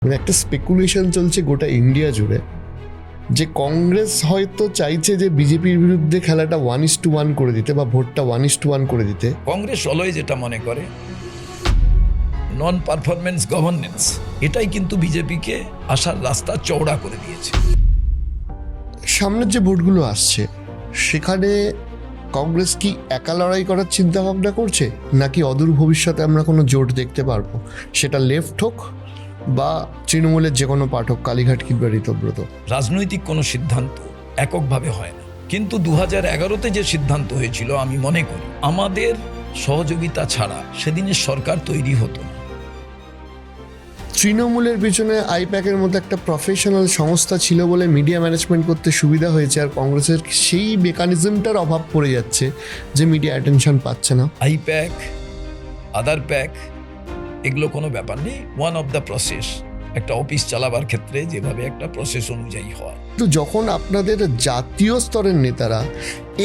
মানে একটা স্পেকুলেশন চলছে গোটা ইন্ডিয়া জুড়ে যে কংগ্রেস হয়তো চাইছে যে বিজেপির বিরুদ্ধে খেলাটা 1:1 করে দিতে বা ভোটটা 1:1 করে দিতে। কংগ্রেস অলওয়েজ যেটা মনে করে নন পারফরমেন্স গভর্নেন্স, এটাই কিন্তু বিজেপিকে আসার রাস্তা চওড়া করে দিয়েছে। সামনের যে ভোটগুলো আসছে সেখানে কংগ্রেস কি একা লড়াই করার চিন্তা ভাবনা করছে, নাকি অদূর ভবিষ্যতে আমরা কোনো জোট দেখতে পারবো, সেটা লেফট হোক বা তৃণমূলের যে কোনো পার্ট হোক, কালীঘাট কিংবা ঋতব্রত? রাজনৈতিক কোনো সিদ্ধান্ত এককভাবে হয় না, কিন্তু 2011-তে যে সিদ্ধান্ত হয়েছিল আমি মনে করি আমাদের সহযোগিতা ছাড়া সেদিনের সরকার তৈরি হতো না। তৃণমূলের পিছনে আইপ্যাকের মতো একটা প্রফেশনাল সংস্থা ছিল বলে মিডিয়া ম্যানেজমেন্ট করতে সুবিধা হয়েছে, আর কংগ্রেসের সেই মেকানিজমটার অভাব পড়ে যাচ্ছে যে মিডিয়া অ্যাটেনশন পাচ্ছে না। আইপ্যাক, আদার প্যাক, এগুলো কোনো ব্যাপার নেই। ওয়ান অফ দ্য প্রসেস, একটা অফিস চালাবার ক্ষেত্রে যেভাবে একটা প্রসেস অনুযায়ী হয়। তো যখন আপনাদের জাতীয় স্তরের নেতারা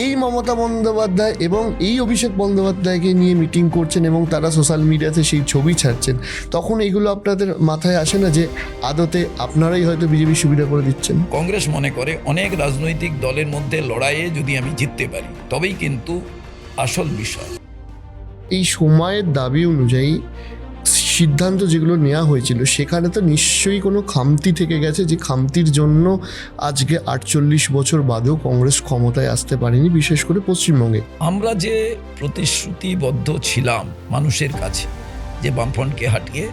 এই মমতা বন্দ্যোপাধ্যায় এবং এই অভিষেক বন্দ্যোপাধ্যায়কে নিয়ে মিটিং করছেন এবং তারা সোশ্যাল মিডিয়াতে সেই ছবি ছাড়ছেন, তখন এইগুলো আপনাদের মাথায় আসে না যে আদতে আপনারাই হয়তো বিজেপি সুবিধা করে দিচ্ছেন? কংগ্রেস মনে করে অনেক রাজনৈতিক দলের মধ্যে লড়াইয়ে যদি আমি জিততে পারি তবেই কিন্তু আসল বিষয়। এই সময়ের দাবি অনুযায়ী সিদ্ধান্ত যেগুলো নেওয়া হয়েছিল সেখানে তো নিশ্চয়ই কোনো খামতি থেকে গেছে, যে খামতির জন্য আজকে 48 বছর বাদেও কংগ্রেস ক্ষমতায় আসতে পারেনি, বিশেষ করে পশ্চিমবঙ্গে। আমরা যে প্রতিশ্রুতিবদ্ধ ছিলাম মানুষের কাছে যে বামফ্রন্টকে হাঁটিয়ে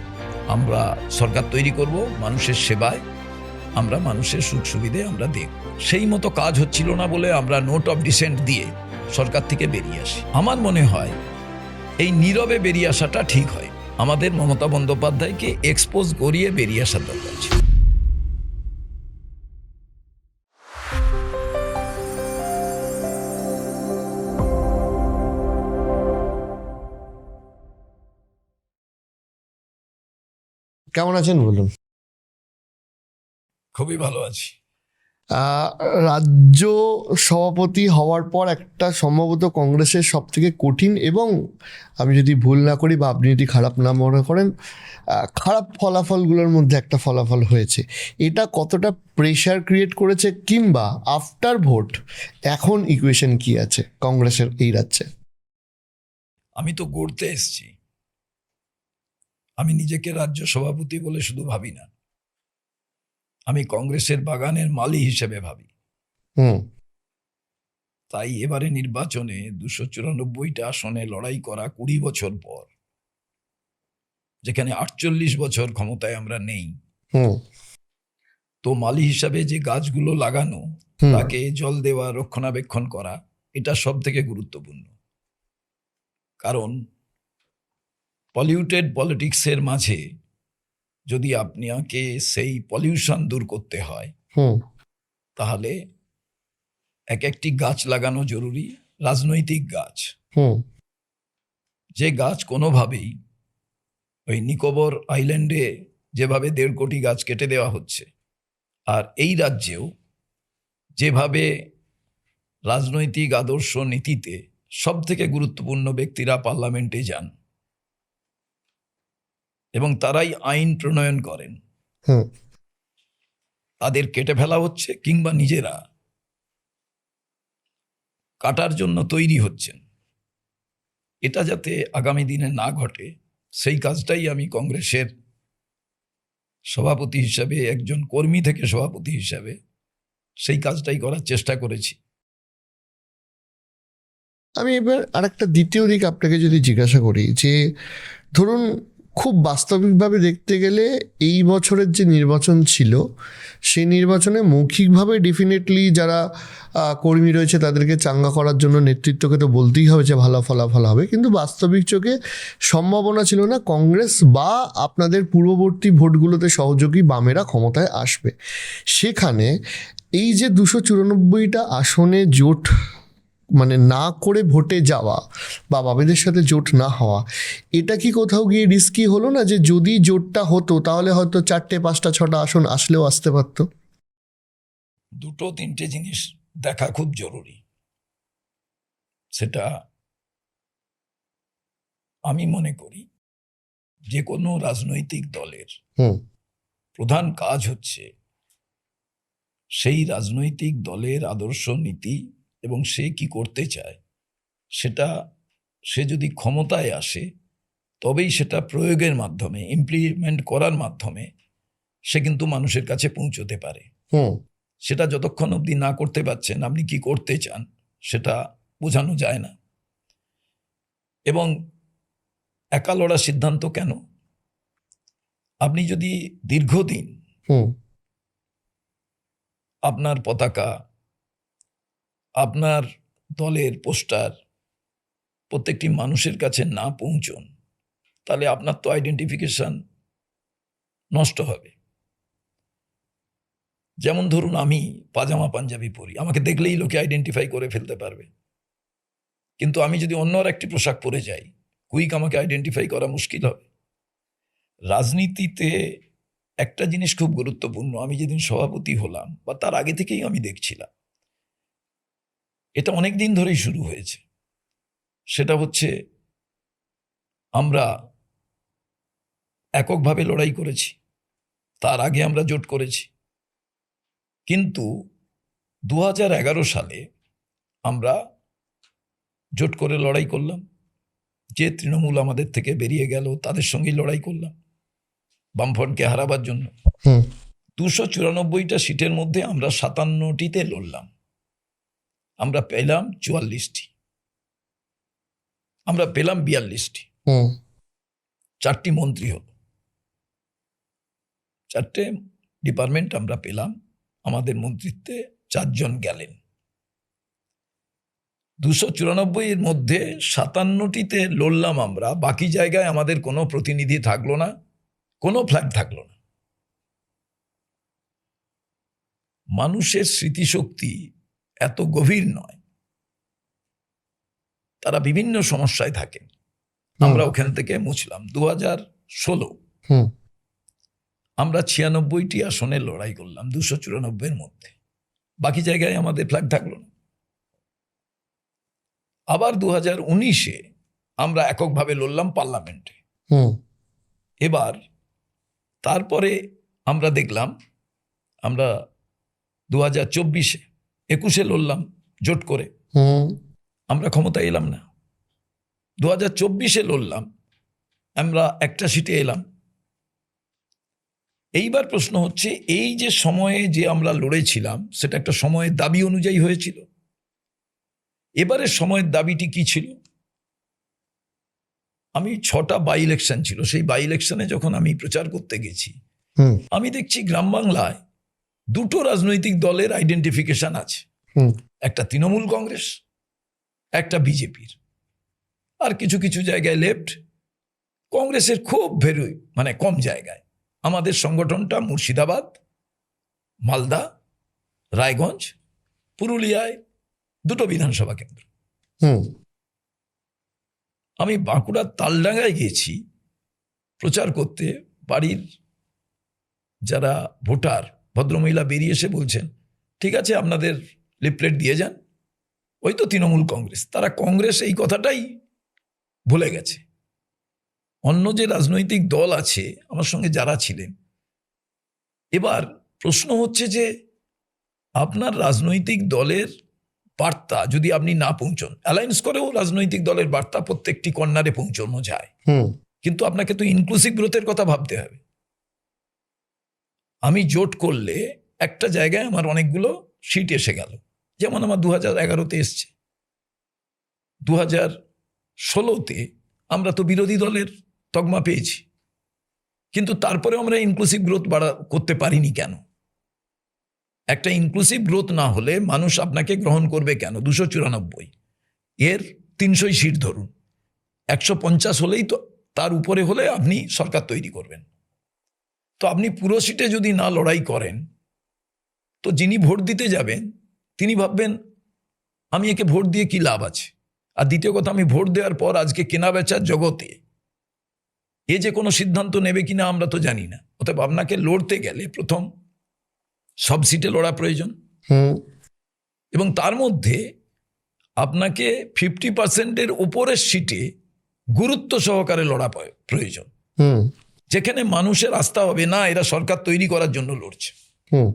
আমরা সরকার তৈরি করব, মানুষের সেবায় আমরা মানুষের সুখ সুবিধে আমরা দেখব, সেই মতো কাজ হচ্ছিল না বলে আমরা নোট অফ ডিসেন্ট দিয়ে সরকার থেকে বেরিয়ে আসি। আমার মনে হয় এই নীরবে বেরিয়ে আসাটা ঠিক হয়। আমাদের মমতা বন্দ্যোপাধ্যায়কে এক্সপোজ করিয়ে বেরিয়ে আসার দরকার ছিল। কেমন আছেন বলুন? খুবই ভালো আছি। রাজ্য সভাপতি হওয়ার পর একটা সম্ভবত কংগ্রেসের সব থেকে কঠিন এবং আমি যদি ভুল না করি বা আপনি যদি খারাপ না মনে করেন, খারাপ ফলাফলগুলোর মধ্যে একটা ফলাফল হয়েছে। এটা কতটা প্রেশার ক্রিয়েট করেছে, কিংবা আফটার ভোট এখন ইকুয়েশন কি আছে কংগ্রেসের এই রাজ্যে? আমি তো গড়তে এসেছি, আমি নিজেকে রাজ্য সভাপতি বলে শুধু ভাবি না, আমি কংগ্রেসের বাগানের মালি হিসেবে ভাবি। তাই এবারে নির্বাচনে 294টা আসনে লড়াই করা 20 বছর পর, যেখানে 48 বছর ক্ষমতায় আমরা নেই, তো মালি হিসাবে যে গাছগুলো লাগানো, তাকে জল দেওয়া, রক্ষণাবেক্ষণ করা, এটা সব থেকে গুরুত্বপূর্ণ। কারণ পলিউটেড পলিটিক্সের মাঝে যদি আপনাকে সেই পলিউশন দূর করতে হয় তাহলে এক একটি গাছ লাগানো জরুরি, রাজনৈতিক গাছ, যে গাছ কোনোভাবেই ওই নিকোবর আইল্যান্ডে যেভাবে 1.5 কোটি গাছ কেটে দেওয়া হচ্ছে, আর এই রাজ্যেও যেভাবে রাজনৈতিক আদর্শ নীতিতে সব থেকে গুরুত্বপূর্ণ ব্যক্তিরা পার্লামেন্টে যান এবং তারাই আইন প্রণয়ন করেন, তাদের কেটে ফেলা হচ্ছে কিংবা নিজেরা কাটার জন্য তৈরি হচ্ছেন। এটা যাতে আগামী দিনে না ঘটে সেই কাজটাই আমি কংগ্রেসের সভাপতি হিসাবে, একজন কর্মী থেকে সভাপতি হিসাবে সেই কাজটাই করার চেষ্টা করেছি। আমি এবার আরেকটা দ্বিতীয় দিক আপনাকে যদি জিজ্ঞাসা করি, যে ধরুন খুব বাস্তবিকভাবে দেখতে গেলে এই বছরের যে নির্বাচন ছিল সেই নির্বাচনে মৌখিকভাবে ডেফিনেটলি যারা কর্মী রয়েছে তাদেরকে চাঙ্গা করার জন্য নেতৃত্বকে তো বলতেই হবে যে ভালো ফলাফল হবে, কিন্তু বাস্তবিক চোখে সম্ভাবনা ছিল না কংগ্রেস বা আপনাদের পূর্ববর্তী ভোটগুলোতে সহযোগী বামেরা ক্ষমতায় আসবে। সেখানে এই যে 294টা আসনে জোট মানে না করে ভোটে যাওয়া বা বামেদের সাথে জোট না হওয়া, এটা কি কোথাও গিয়ে রিস্কি হলো না, যে যদি জোটটা হতো তাহলে হয়তো 4টে 5টা 6টা আসন আসলেও আসতে পারতো? 2-3টে জিনিস দেখা খুব জরুরি। সেটা আমি মনে করি যে কোনো রাজনৈতিক দলের প্রধান কাজ হচ্ছে সেই রাজনৈতিক দলের আদর্শ নীতি এবং সে কি করতে চায় সেটা, সে যদি ক্ষমতায় আসে তবেই সেটা প্রয়োগের মাধ্যমে, ইমপ্লিমেন্ট করার মাধ্যমে সে কিন্তু মানুষের কাছে পৌঁছতে পারে। হুম সেটা যতক্ষণ অবধি না করতে পারছেন, আপনি কি করতে চান সেটা বোঝানো যায় না। এবং একা লড়ার সিদ্ধান্ত কেন? আপনি যদি দীর্ঘদিন হুম আপনার পতাকা, আপনার দলের পোস্টার প্রত্যেকটি মানুষের কাছে না পৌঁছন, তাহলে আপনার তো আইডেন্টিফিকেশন নষ্ট হবে। যেমন ধরুন, আমি পাজামা পাঞ্জাবি পরি, আমাকে দেখলেই লোকে আইডেন্টিফাই করে ফেলতে পারবে। কিন্তু আমি যদি অন্য আর একটি পোশাক পরে যাই, কুইক আমাকে আইডেন্টিফাই করা মুশকিল হবে। রাজনীতিতে একটা জিনিস খুব গুরুত্বপূর্ণ, আমি যেদিন সভাপতি হলাম বা তার আগে থেকেই আমি দেখছিলাম, এটা অনেক দিন ধরেই শুরু হয়েছে। সেটা হচ্ছে আমরা এককভাবে লড়াই করেছি, তার আগে আমরা জোট করেছি, কিন্তু 2011 সালে আমরা জোট করে লড়াই করলাম। যে তৃণমূল আমাদের থেকে বেরিয়ে গেল তাদের সঙ্গেই লড়াই করলাম বামফ্রন্টকে হারাবার জন্য। হুম 294টা সিটের মধ্যে আমরা 57টিতে লড়লাম, আমরা পেলাম 44টি, আমরা পেলাম 42টি। হুম 4টি মন্ত্রী হল, 4টে ডিপার্টমেন্ট আমরা পেলাম, আমাদের মন্ত্রিত্বে 4 জন গেলেন। 294 মধ্যে 57টিতে লড়লাম আমরা, বাকি জায়গায় আমাদের কোনো প্রতিনিধি থাকলো না, কোনো ফ্ল্যাগ থাকলো না। মানুষের স্মৃতিশক্তি এত গভীর নয়, তারা বিভিন্ন সমস্যায় থাকেন। আমরা ওখান থেকে মুছলাম। 2016 হুম আমরা 96টি আসনে লড়াই করলাম 294 মধ্যে, বাকি জায়গায় আমাদের ফ্ল্যাগ থাকলো না। আবার 2019 আমরা এককভাবে লড়লাম পার্লামেন্টে। হুম এবার তারপরে আমরা দেখলাম, আমরা 2024 21 লড়লাম জোট করে, হুম আমরা ক্ষমতায় এলাম না। 2024 লড়লাম, আমরা একটা সিটে এলাম। এইবার প্রশ্ন হচ্ছে, এই যে সময়ে যে আমরা লড়েছিলাম সেটা একটা সময়ের দাবি অনুযায়ী হয়েছিল। এবারের সময়ের দাবিটি কি ছিল? আমি 6টা বাই ইলেকশন ছিল, সেই বাই ইলেকশনে যখন আমি প্রচার করতে গেছি, হুম আমি দেখছি গ্রাম বাংলায় 2টো রাজনৈতিক দলের আইডেন্টিফিকেশন আছে, হুম একটা তৃণমূল কংগ্রেস, একটা বিজেপির, আর কিছু কিছু জায়গায় লেফট। কংগ্রেসের খুব কম জায়গায়। আমাদের সংগঠনটা মুর্শিদাবাদ, মালদা, রায়গঞ্জ, পুরুলিয়ায় 2টো বিধানসভা কেন্দ্র। হুম আমি বাঁকুড়ার তালডাঙ্গায় গিয়েছি প্রচার করতে, বাড়ির যারা ভোটার ভদ্রমহিলা বেরিয়ে এসে বলছেন, ঠিক আছে আপনাদের লিফলেট দিয়ে যান, ওই তো তৃণমূল কংগ্রেস। তারা কংগ্রেস এই কথাটাই ভুলে গেছে। অন্য যে রাজনৈতিক দল আছে আমার সঙ্গে যারা ছিলেন, এবার প্রশ্ন হচ্ছে যে আপনার রাজনৈতিক দলের বার্তা যদি আপনি না পৌঁছন, অ্যালায়েন্স করেও রাজনৈতিক দলের বার্তা প্রত্যেকটি কর্নারে পৌঁছানো যায়, হুম কিন্তু আপনাকে তো ইনক্লুসিভ গ্রোথের কথা ভাবতে হবে। আমি জোট করলে একটা জায়গায় আমার অনেকগুলো সিট এসে গেল, যেমন আমার 2011-তে এসছে। 2016-তে আমরা তো বিরোধী দলের তকমা পেয়েছি, কিন্তু তারপরে আমরা ইনক্লুসিভ গ্রোথ করতে পারিনি কেন? একটা ইনক্লুসিভ গ্রোথ না হলে মানুষ আপনাকে গ্রহণ করবে কেন? 294 এর 300 সিট ধরুন, 150 হলেই তো, তার উপরে হলে আপনি সরকার তৈরি করবেন। তো আপনি পুরো সিটে যদি না লড়াই করেন, তো যিনি ভোট দিতে যাবেন তিনি ভাববেন আমি একে ভোট দিয়ে কি লাভ আছে। আর দ্বিতীয় কথা, আমি ভোট দেওয়ার পর আজকে কেনা বেচার জগতে এ যে কোনো সিদ্ধান্ত নেবে কিনা আমরা তো জানি না। অতএব আপনাকে লড়তে গেলে প্রথম সব সিটে লড়া প্রয়োজন, হুম এবং তার মধ্যে আপনাকে 50%-এর উপরের সিটে গুরুত্ব সহকারে লড়া প্রয়োজন। হুম যেখানে মানুষের আস্থা হবে না, এরা সরকার তৈরি করার জন্য লড়ছে। হুম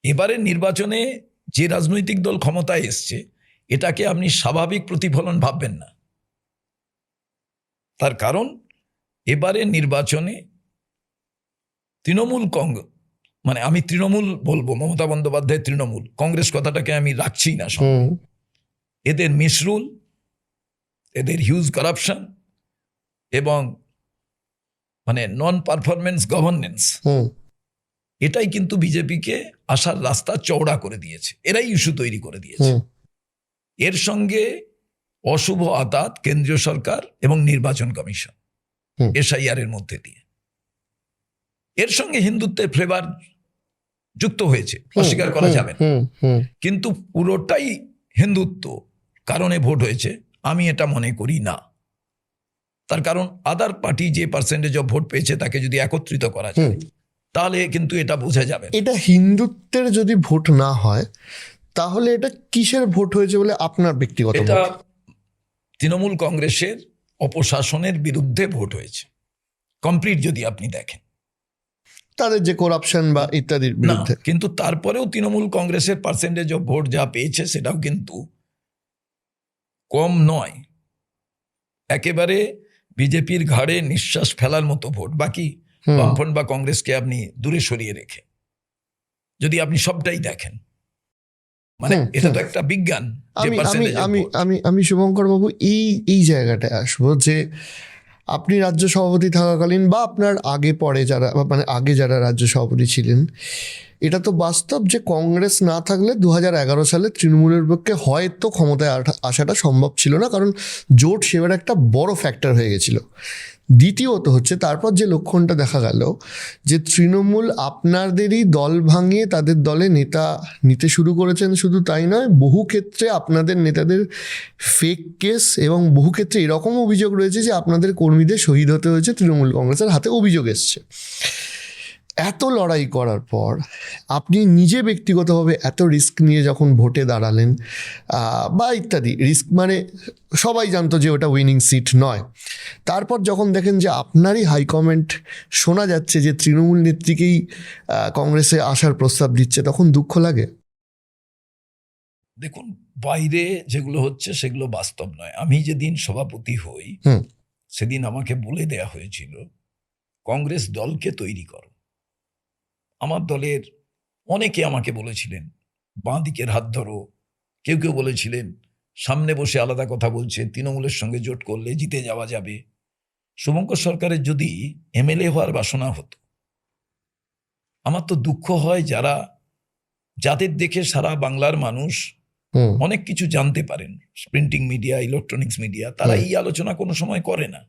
এবারের নির্বাচনে যে রাজনৈতিক দল ক্ষমতায় এসছে, এটাকে আপনি স্বাভাবিক প্রতিফলন ভাববেন না। তার কারণ এবারের নির্বাচনে তৃণমূল মানে আমি তৃণমূল বলবো, মমতা বন্দ্যোপাধ্যায় তৃণমূল, কংগ্রেস কথাটাকে আমি রাখছি না সঙ্গে। হুম এদের মিসরুল, এদের হিউজ কারাপশন এবং মানে নন পারফরমেন্স গভর্নেন্স, হুম এটাই কিন্তু বিজেপিকে আসার রাস্তা চওড়া করে দিয়েছে। এরাই ইস্যু তৈরি করে দিয়েছে। হুম এর সঙ্গে অশুভ আতাত কেন্দ্রীয় সরকার এবং নির্বাচন কমিশন, হুম। এসআইআর এর মধ্যে দিয়ে এর সঙ্গে হিন্দুত্বের ফ্লেভার যুক্ত হয়েছে, অস্বীকার করা যাবে না। হুম হুম কিন্তু পুরোটাই হিন্দুত্ব কারণে ভোট হয়েছে আমি এটা মনে করি না। তার কারণ আদার পার্টি যে পার্সেন্টেজ অফ ভোট পেয়েছে তাকে যদি একত্রিত করা যায় তাহলে কিন্তু এটা বোঝা যাবে না। এটা হিন্দুত্বের যদি ভোট না হয় তাহলে এটা কিসের ভোট হয়েছে বলে আপনার ব্যক্তিগত এটা মত? তৃণমূল কংগ্রেসের অপশাসনের বিরুদ্ধে ভোট হয়েছে কমপ্লিট, যদি আপনি দেখেন তাদের যে করাপশন বা ইত্যাদির না। বিরুদ্ধে। কিন্তু তারপরেও তৃণমূল কংগ্রেসের পার্সেন্টেজ অফ ভোট যা পেয়েছে সেটাও কিন্তু কম নয়। একেবারে বিজেপির ঘাড়ে নিঃশ্বাস ফেলার মতো ভোট। বাকি বামফ্রন্ট বা কংগ্রেসকে আপনি দূরে সরিয়ে রেখে যদি আপনি সবটাই দেখেন, মানে এটা তো একটা বিজ্ঞান। যে আমি আমি percentage of আমি vote। আমি আমি শুভঙ্কর বাবু এই জায়গাটায় আসবো যে আপনি রাজ্য সভাপতি থাকাকালীন বা আপনার আগে পরে যারা মানে আগে যারা রাজ্য সভাপতি ছিলেন, এটা তো বাস্তব যে কংগ্রেস না থাকলে 2011 সালে তৃণমূলের পক্ষে হয়তো ক্ষমতায় আসাটা সম্ভব ছিল না, কারণ জোট সেবার একটা বড় ফ্যাক্টর হয়ে গেছিল। দ্বিতীয়ত হচ্ছে তারপর যে লক্ষণটা দেখা গেল যে তৃণমূল আপনাদেরই দল ভাঙিয়ে তাদের দলে নেতা নিতে শুরু করেছেন। শুধু তাই নয়, বহু ক্ষেত্রে আপনাদের নেতাদের ফেক কেস এবং বহু ক্ষেত্রে এরকম অভিযোগ রয়েছে যে আপনাদের কর্মীদের শহীদ হতে হয়েছে তৃণমূল কংগ্রেসের হাতে, অভিযোগ এসছে। এত লড়াই করার পর আপনি নিজে ব্যক্তিগতভাবে এত রিস্ক নিয়ে যখন ভোটে দাঁড়ালেন বা ইত্যাদি রিস্ক, মানে সবাই জানতো যে ওটা উইনিং সিট নয়, তারপর যখন দেখেন যে আপনারই হাইকমেন্ট শোনা যাচ্ছে যে তৃণমূল নেত্রীকেই কংগ্রেসে আসার প্রস্তাব দিচ্ছে, তখন দুঃখ লাগে? দেখুন, বাইরে যেগুলো হচ্ছে সেগুলো বাস্তব নয়। আমি যেদিন সভাপতি হই সেদিন আমাকে বলে দেয়া হয়েছিল কংগ্রেস দলকে তৈরি করো। আমার দলের অনেকে আমাকে বলেছিলেন বাঁ দিকের হাত ধরো, কেউ কেউ বলেছিলেন সামনে বসে আলাদা কথা বলছে, তৃণমূলের সঙ্গে জোট করলে জিতে যাওয়া যাবে। শুভঙ্কর সরকারের যদি এমএলএ হওয়ার বাসনা হতো, আমার তো দুঃখ হয় যাদের দেখে সারা বাংলার মানুষ অনেক কিছু জানতে পারেন, প্রিন্টিং মিডিয়া, ইলেকট্রনিক্স মিডিয়া, তারা এই আলোচনা কোনো সময় করে না।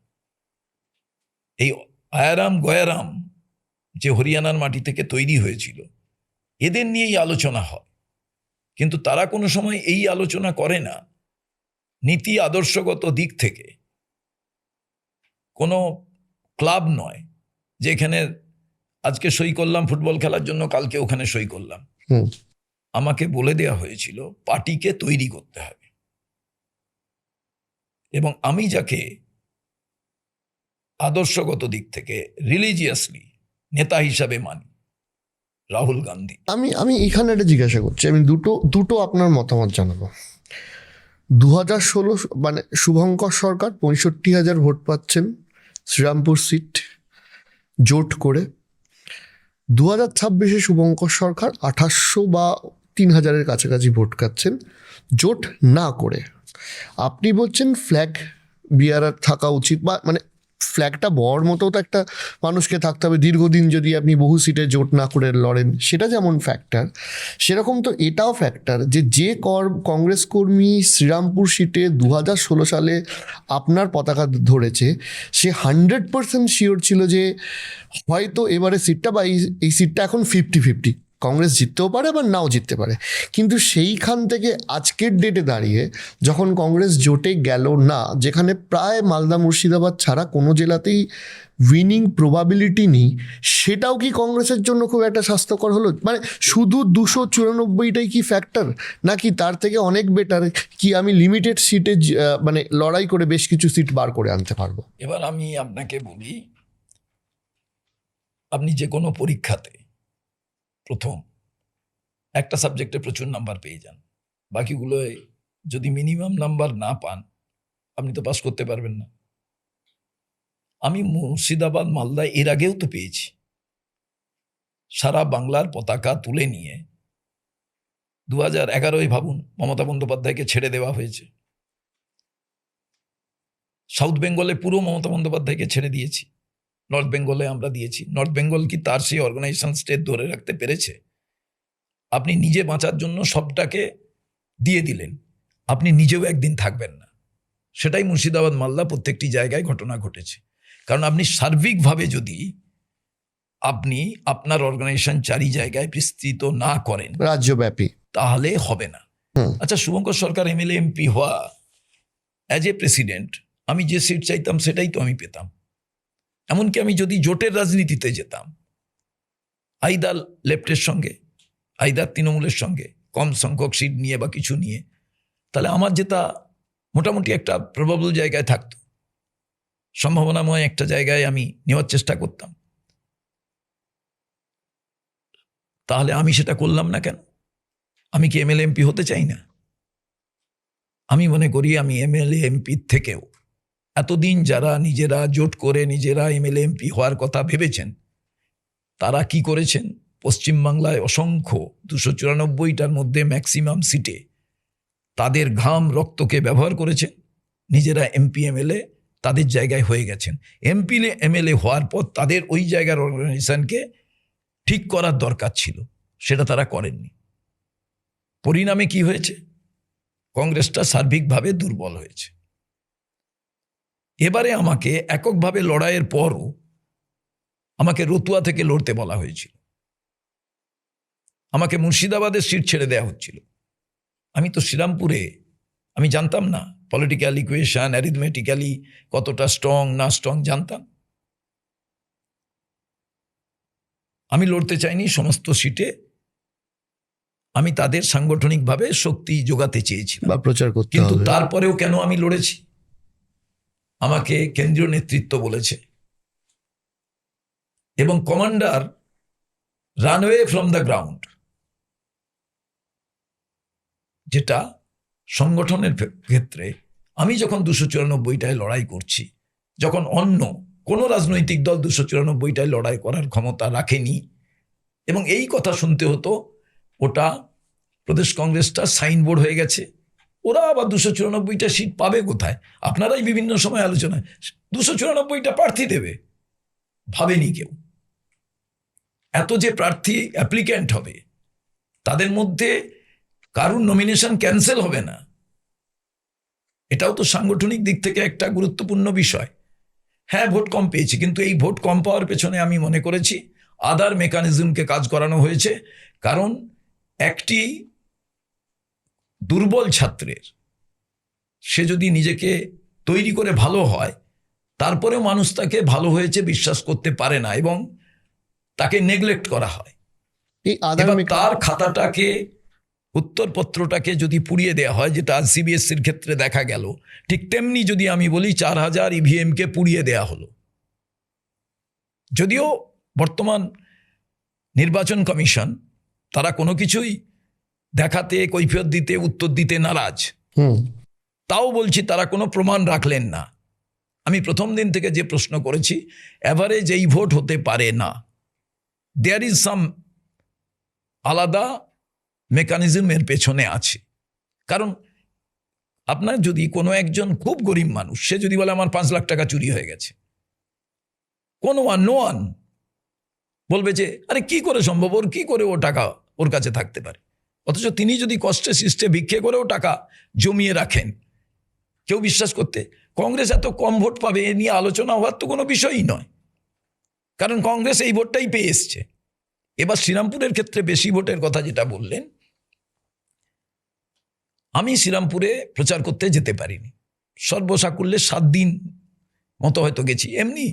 এই আয়ারাম গয়ারাম যে হরিয়ানার মাটি থেকে তৈরি হয়েছিল, এদের নিয়েই আলোচনা হয়, কিন্তু তারা কোনো সময় এই আলোচনা করে না নীতি আদর্শগত দিক থেকে। কোনো ক্লাব নয় যে এখানে আজকে সই করলাম ফুটবল খেলার জন্য, কালকে ওখানে সই করলাম। আমাকে বলে দেওয়া হয়েছিল পার্টিকে তৈরি করতে হবে, এবং আমি যাকে আদর্শগত দিক থেকে রিলিজিয়াসলি নেতা হিসাবে মানি, রাহুল গান্ধী। আমি এখানে একটা জিজ্ঞাসা করছি, আমি দুটো আপনার মতামত জানাবো। 2016 মানে শুভঙ্কর সরকার 65,000 ভোট পাচ্ছেন শ্রীরামপুর সিট জোট করে। 2026 শুভঙ্কর সরকার 2800 বা 3000-এর কাছাকাছি ভোট পাচ্ছেন জোট না করে। আপনি বলছেন ফ্ল্যাগ বিয়ারার থাকা উচিত, বা মানে ফ্ল্যাগটা বড় মতো তো একটা মানুষকে থাকতে হবে দীর্ঘদিন, যদি আপনি বহু সিটে জোট না করে লড়েন, সেটা যেমন ফ্যাক্টর, সেরকম তো এটাও ফ্যাক্টর যে কংগ্রেস কর্মী শ্রীরামপুর সিটে 2016 সালে আপনার পতাকা ধরেছে, সে 100% শিওর ছিল যে হয়তো এবারে সিটটা বা এই সিটটা এখন 50-50, কংগ্রেস জিততেও পারে বা নাও জিততে পারে। কিন্তু সেইখান থেকে আজকের ডেটে দাঁড়িয়ে যখন কংগ্রেস জোটে গেল না, যেখানে প্রায় মালদা মুর্শিদাবাদ ছাড়া কোনো জেলাতেই উইনিং প্রবাবিলিটি নেই, সেটাও কি কংগ্রেসের জন্য খুব একটা স্বাস্থ্যকর হলো? মানে শুধু 294টাই কি ফ্যাক্টর, নাকি তার থেকে অনেক বেটার কি আমি লিমিটেড সিটে মানে লড়াই করে বেশ কিছু সিট বার করে আনতে পারবো? এবার আমি আপনাকে বলি, আপনি যে কোনো পরীক্ষাতে প্রথম একটা সাবজেক্টে প্রচুর নাম্বার পেয়ে যান, বাকিগুলোয় যদি মিনিমাম নাম্বার না পান আপনি তো পাস করতে পারবেন না। আমি মুর্শিদাবাদ মালদায় এর আগেও তো পেয়েছি, সারা বাংলার পতাকা তুলে নিয়ে 2011 ভাবুন মমতা বন্দ্যোপাধ্যায়কে ছেড়ে দেওয়া হয়েছে। সাউথ বেঙ্গলে পুরো মমতা বন্দ্যোপাধ্যায়কে ছেড়ে দিয়েছি, নর্থ বেঙ্গলে আমরা দিয়েছি। নর্থ বেঙ্গল কি তার সেই অর্গানাইজেশন স্টেট ধরে রাখতে পেরেছে? আপনি নিজে বাঁচার জন্য সবটাকে দিয়ে দিলেন, আপনি নিজেও একদিন থাকবেন না। সেটাই মুর্শিদাবাদ মালদা প্রত্যেকটি জায়গায় ঘটনা ঘটেছে। কারণ আপনি সার্বিকভাবে যদি আপনি আপনার অর্গানাইজেশন চারি জায়গায় বিস্তৃত না করেন রাজ্যব্যাপী, তাহলে হবে না। হুম। আচ্ছা, শুভঙ্কর সরকার এমএলএ এমপি হওয়া, অ্যাজ এ প্রেসিডেন্ট আমি যে সিট চাইতাম সেটাই তো আমি পেতাম। এমনকি আমি যদি জোটের রাজনীতিতে যেতাম, আইদার লেফটের সঙ্গে আইদার তৃণমূলের সঙ্গে কম সংখ্যক সিট নিয়ে বা কিছু নিয়ে, তাহলে আমার যেটা মোটামুটি একটা প্রবাবল জায়গায় থাকতো, সম্ভাবনাময় একটা জায়গায় আমি নেওয়ার চেষ্টা করতাম। তাহলে আমি সেটা করলাম না কেন? আমি কি এমএলএ এমপি হতে চাই না? আমি মনে করি আমি এমএলএ এমপির থেকেও এতদিন যারা নিজেরা জোট করে নিজেরা এমএলএ এমপি হওয়ার কথা ভেবেছেন, তারা কি করেছেন? পশ্চিমবাংলায় অসংখ্য 294টার মধ্যে ম্যাক্সিমাম সিটে তাদের ঘাম রক্তকে ব্যবহার করেছেন, নিজেরা এমপি এমএলএ তাদের জায়গায় হয়ে গেছেন। এমপি এমএলএ হওয়ার পর তাদের ওই জায়গার অর্গানাইজেশনকে ঠিক করার দরকার ছিল, সেটা তারা করেননি। পরিণামে কি হয়েছে? কংগ্রেসটা সার্বিকভাবে দুর্বল হয়েছে। এবারে আমাকে এককভাবে লড়াইয়ের পরও আমাকে রতুয়া থেকে লড়তে বলা হয়েছিল, আমাকে মুর্শিদাবাদের সিট ছেড়ে দেওয়া হচ্ছিল। আমি তো শ্রীরামপুরে, আমি জানতাম না পলিটিক্যাল ইকুয়েশন অ্যারিথমেটিক্যালি কতটা স্ট্রং না স্ট্রং জানতাম। আমি লড়তে চাইনি সমস্ত সিটে, আমি তাদের সাংগঠনিকভাবে শক্তি যোগাতে চেয়েছিলাম বা প্রচার করতে কিন্তু হবে। তারপরেও কেন আমি লড়েছি? আমাকে কেন্দ্রীয় নেতৃত্ব বলেছে এবং commander runway from the ground, যেটা সংগঠনের ক্ষেত্রে আমি যখন 294টায় লড়াই করছি, যখন অন্য কোনো রাজনৈতিক দল 294টায় লড়াই করার ক্ষমতা রাখেনি, এবং এই কথা শুনতে হতো ওটা প্রদেশ কংগ্রেসটা সাইনবোর্ড হয়ে গেছে, ওরা আবার 294টা সিট পাবে কোথায়? আপনারাই বিভিন্ন সময় আলোচনায় 294টা প্রার্থী দেবে, ভাবেনি কেউ। এত যে প্রার্থী অ্যাপ্লিক্যান্ট হবে, তাদের মধ্যে কারুর নমিনেশন ক্যান্সেল হবে না, এটাও তো সাংগঠনিক দিক থেকে একটা গুরুত্বপূর্ণ বিষয়। হ্যাঁ, ভোট কম পেয়েছি, কিন্তু এই ভোট কম পাওয়ার পেছনে আমি মনে করেছি আদার মেকানিজমকে কাজ করানো হয়েছে। কারণ একটি দুর্বল ছাত্রের, সে যদি নিজেকে তৈরি করে ভালো হয়, তারপরেও মানুষ তাকে ভালো হয়েছে বিশ্বাস করতে পারে না এবং তাকে নেগলেক্ট করা হয়। এই আদার এবার তার খাতাটাকে, উত্তরপত্রটাকে যদি পুড়িয়ে দেওয়া হয়, যেটা সিবিএসসির ক্ষেত্রে দেখা গেল, ঠিক তেমনি যদি আমি বলি 4000 ইভিএমকে পুড়িয়ে দেওয়া হলো। যদিও বর্তমান নির্বাচন কমিশন তারা কোনো কিছুই দেখাতে, কৈফিয়ত দিতে, উত্তর দিতে নারাজ, তাও বলছি তারা কোনো প্রমাণ রাখলেন না। আমি প্রথম দিন থেকে যে প্রশ্ন করেছি, এভারেজ এই ভোট হতে পারে না, দেয়ার ইজ সাম আলাদা মেকানিজমের পেছনে আছে। কারণ আপনার যদি কোনো একজন খুব গরিব মানুষ, সে যদি বলে আমার 5 লাখ টাকা চুরি হয়ে গেছে, নো ওয়ান বলবে যে আরে কি করে সম্ভব, ওর কি করে ও টাকা ওর কাছে থাকতে পারে? অথচ তিনি যদি কষ্টে সৃষ্টে ভিক্ষে করেও টাকা জমিয়ে রাখেন, কেউ বিশ্বাস করতে। কংগ্রেস এত কম ভোট পাবে এ নিয়ে আলোচনা হওয়ার তো কোনো বিষয়ই নয়, কারণ কংগ্রেস এই ভোটটাই পেয়ে এসছে। এবার শ্রীরামপুরের ক্ষেত্রে বেশি ভোটের কথা যেটা বললেন, আমি শ্রীরামপুরে প্রচার করতে যেতে পারিনি, সর্বসাকুল্যে 7 দিন মতো হয়তো গেছি। এমনি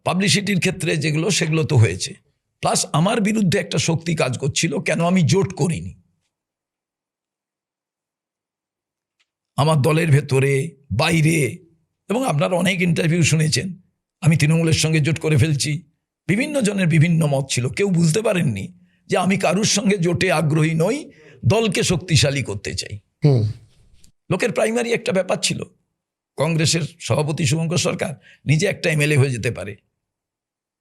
পাবলিসিটির ক্ষেত্রে যেগুলো, সেগুলো তো হয়েছে। প্লাস আমার বিরুদ্ধে একটা শক্তি কাজ করছিল, কেন আমি জোট করিনি। আমার দলের ভেতরে বাইরে, এবং আপনারা অনেক ইন্টারভিউ শুনেছেন, আমি তৃণমূলের সঙ্গে জোট করে ফেলছি, বিভিন্ন জনের বিভিন্ন মত ছিল। কেউ বুঝতে পারেননি যে আমি কারুর সঙ্গে জোটে আগ্রহী নই, দলকে শক্তিশালী করতে চাই। হুম। লোকের প্রাইমারি একটা ব্যাপার ছিল, কংগ্রেসের সভাপতি শুভঙ্কর সরকার নিজে একটা এমএলএ হয়ে যেতে পারে।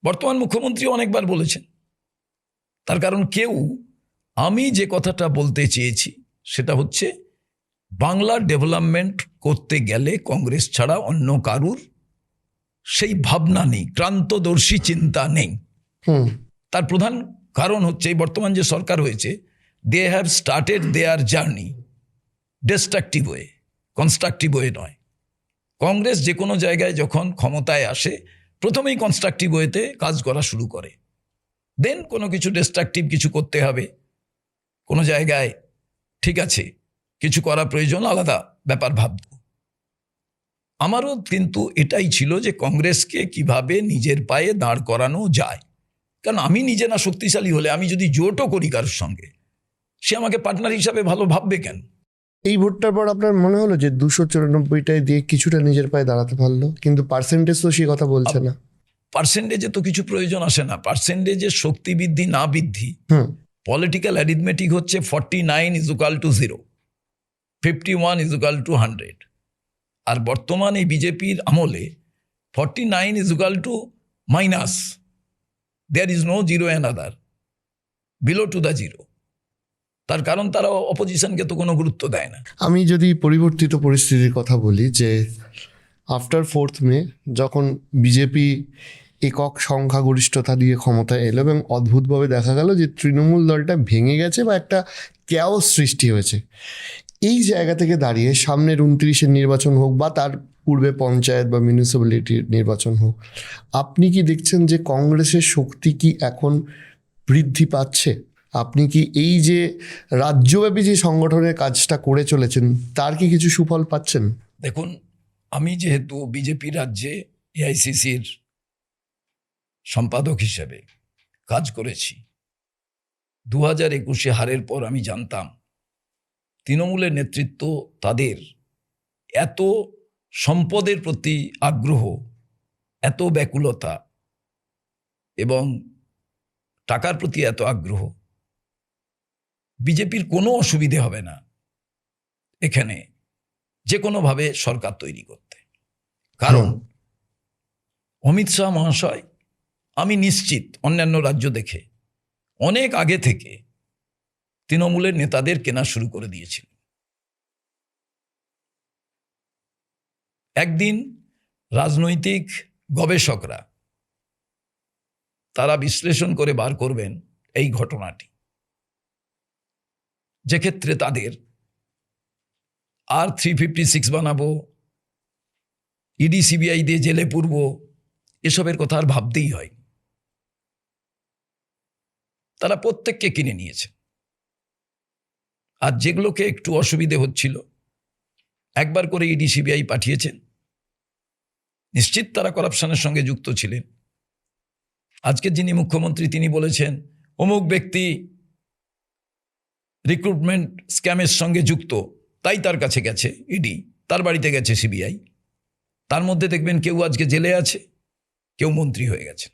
বর্তমান মুখ্যমন্ত্রী অনেকবার বলেছেন। তার কারণ আমি যে কথাটা বলতে চেয়েছি সেটা হচ্ছে, বাংলার ডেভেলপমেন্ট করতে গেলে কংগ্রেস ছাড়া অন্য কারুর সেই ভাবনা নেই, ক্রান্তদর্শী চিন্তা নেই। হুম। তার প্রধান কারণ হচ্ছে এই বর্তমান যে সরকার হয়েছে, they have started their journey destructive way, constructive way নয়। কংগ্রেস যে কোনো জায়গায় যখন ক্ষমতায় আসে প্রথমেই কনস্ট্রাকটিভ ওয়েতে কাজ করা শুরু করে, দেন কোনো কিছু ডিস্ট্রাকটিভ কিছু করতে হবে, কোনো জায়গায় ঠিক আছে কিছু করা প্রয়োজন, আলাদা ব্যাপার ভাবব। আমারও কিন্তু এটাই ছিল যে কংগ্রেসকে কিভাবে নিজের পায়ে দাঁড় করানো যায়। কারণ আমি নিজে না শক্তিশালী হলে, আমি যদি জোটও করি কারোর সঙ্গে, সে আমাকে পার্টনার হিসাবে ভালো ভাববে কেন? এই ভোটটার পর আপনার মনে হলো যে 294টায় দিয়ে কিছুটা নিজের পায়ে দাঁড়াতে পারলো, কিন্তু পার্সেন্টেজ তো সেই কথা বলছে না। পার্সেন্টেজে তো কিছু প্রয়োজন আসে না। পার্সেন্টেজে শক্তি বৃদ্ধি না বৃদ্ধি, হুম। পলিটিক্যাল অ্যারিথমেটিক হচ্ছে 49 = 0, 51 = 100। আর বর্তমান এই বিজেপির আমলে 49 = there is no zero and other, below to the zero. তার কারণ তারা অপোজিশনকে তো কোনো গুরুত্ব দেয় না। আমি যদি পরিবর্তিত পরিস্থিতির কথা বলি, যে আফটার 4th মে যখন বিজেপি একক সংখ্যাগরিষ্ঠতা দিয়ে ক্ষমতায় এলো এবং অদ্ভুতভাবে দেখা গেল যে তৃণমূল দলটা ভেঙে গেছে বা একটা ক্যাওস সৃষ্টি হয়েছে, এই জায়গা থেকে দাঁড়িয়ে সামনের 29-এর নির্বাচন হোক বা তার পূর্বে পঞ্চায়েত বা মিউনিসিপ্যালিটির নির্বাচন হোক, আপনি কি দেখছেন যে কংগ্রেসের শক্তি কি এখন বৃদ্ধি পাচ্ছে? আপনি কি এই যে রাজ্যব্যাপী যে সংগঠনের কাজটা করে চলেছেন তার কি কিছু সুফল পাচ্ছেন? দেখুন, আমি যেহেতু বিজেপি রাজ্যে এআইসিসির সম্পাদক হিসেবে কাজ করেছি, 2021-এ হারের পর আমি জানতাম তৃণমূলের নেতৃত্ব তাদের এত সম্পদের প্রতি আগ্রহ, এত ব্যাকুলতা এবং টাকার প্রতি এত আগ্রহ, বিজেপির কোনো অসুবিধে হবে না এখানে যে কোনোভাবে সরকার তৈরি করতে। কারণ অমিত শাহ মহাশয়, আমি নিশ্চিত অন্যান্য রাজ্য দেখে অনেক আগে থেকে তৃণমূলের নেতাদের কেনা শুরু করে দিয়েছিল। একদিন রাজনৈতিক গবেষকরা তারা বিশ্লেষণ করে বার করবেন এই ঘটনাটি, যে ক্ষেত্রে তাদের আর 356 বানাবো, ইডি সিবিআই দিয়ে জেলে পুরব, এসবের কথা আর ভাবতেই হয়। তারা প্রত্যেককে কিনে নিয়েছে। আর যেগুলোকে একটু অসুবিধে হচ্ছিল একবার করে ইডি সিবিআই পাঠিয়েছেন। নিশ্চিত তারা করাপশনের সঙ্গে যুক্ত ছিলেন। আজকের যিনি মুখ্যমন্ত্রী তিনি বলেছেন অমুক ব্যক্তি রিক্রুটমেন্ট স্ক্যামের সঙ্গে যুক্ত, তাই তার কাছে গেছে ইডি, তার বাড়িতে গেছে সিবিআই। তার মধ্যে দেখবেন কেউ আজকে জেলে আছে, কেউ মন্ত্রী হয়ে গেছেন,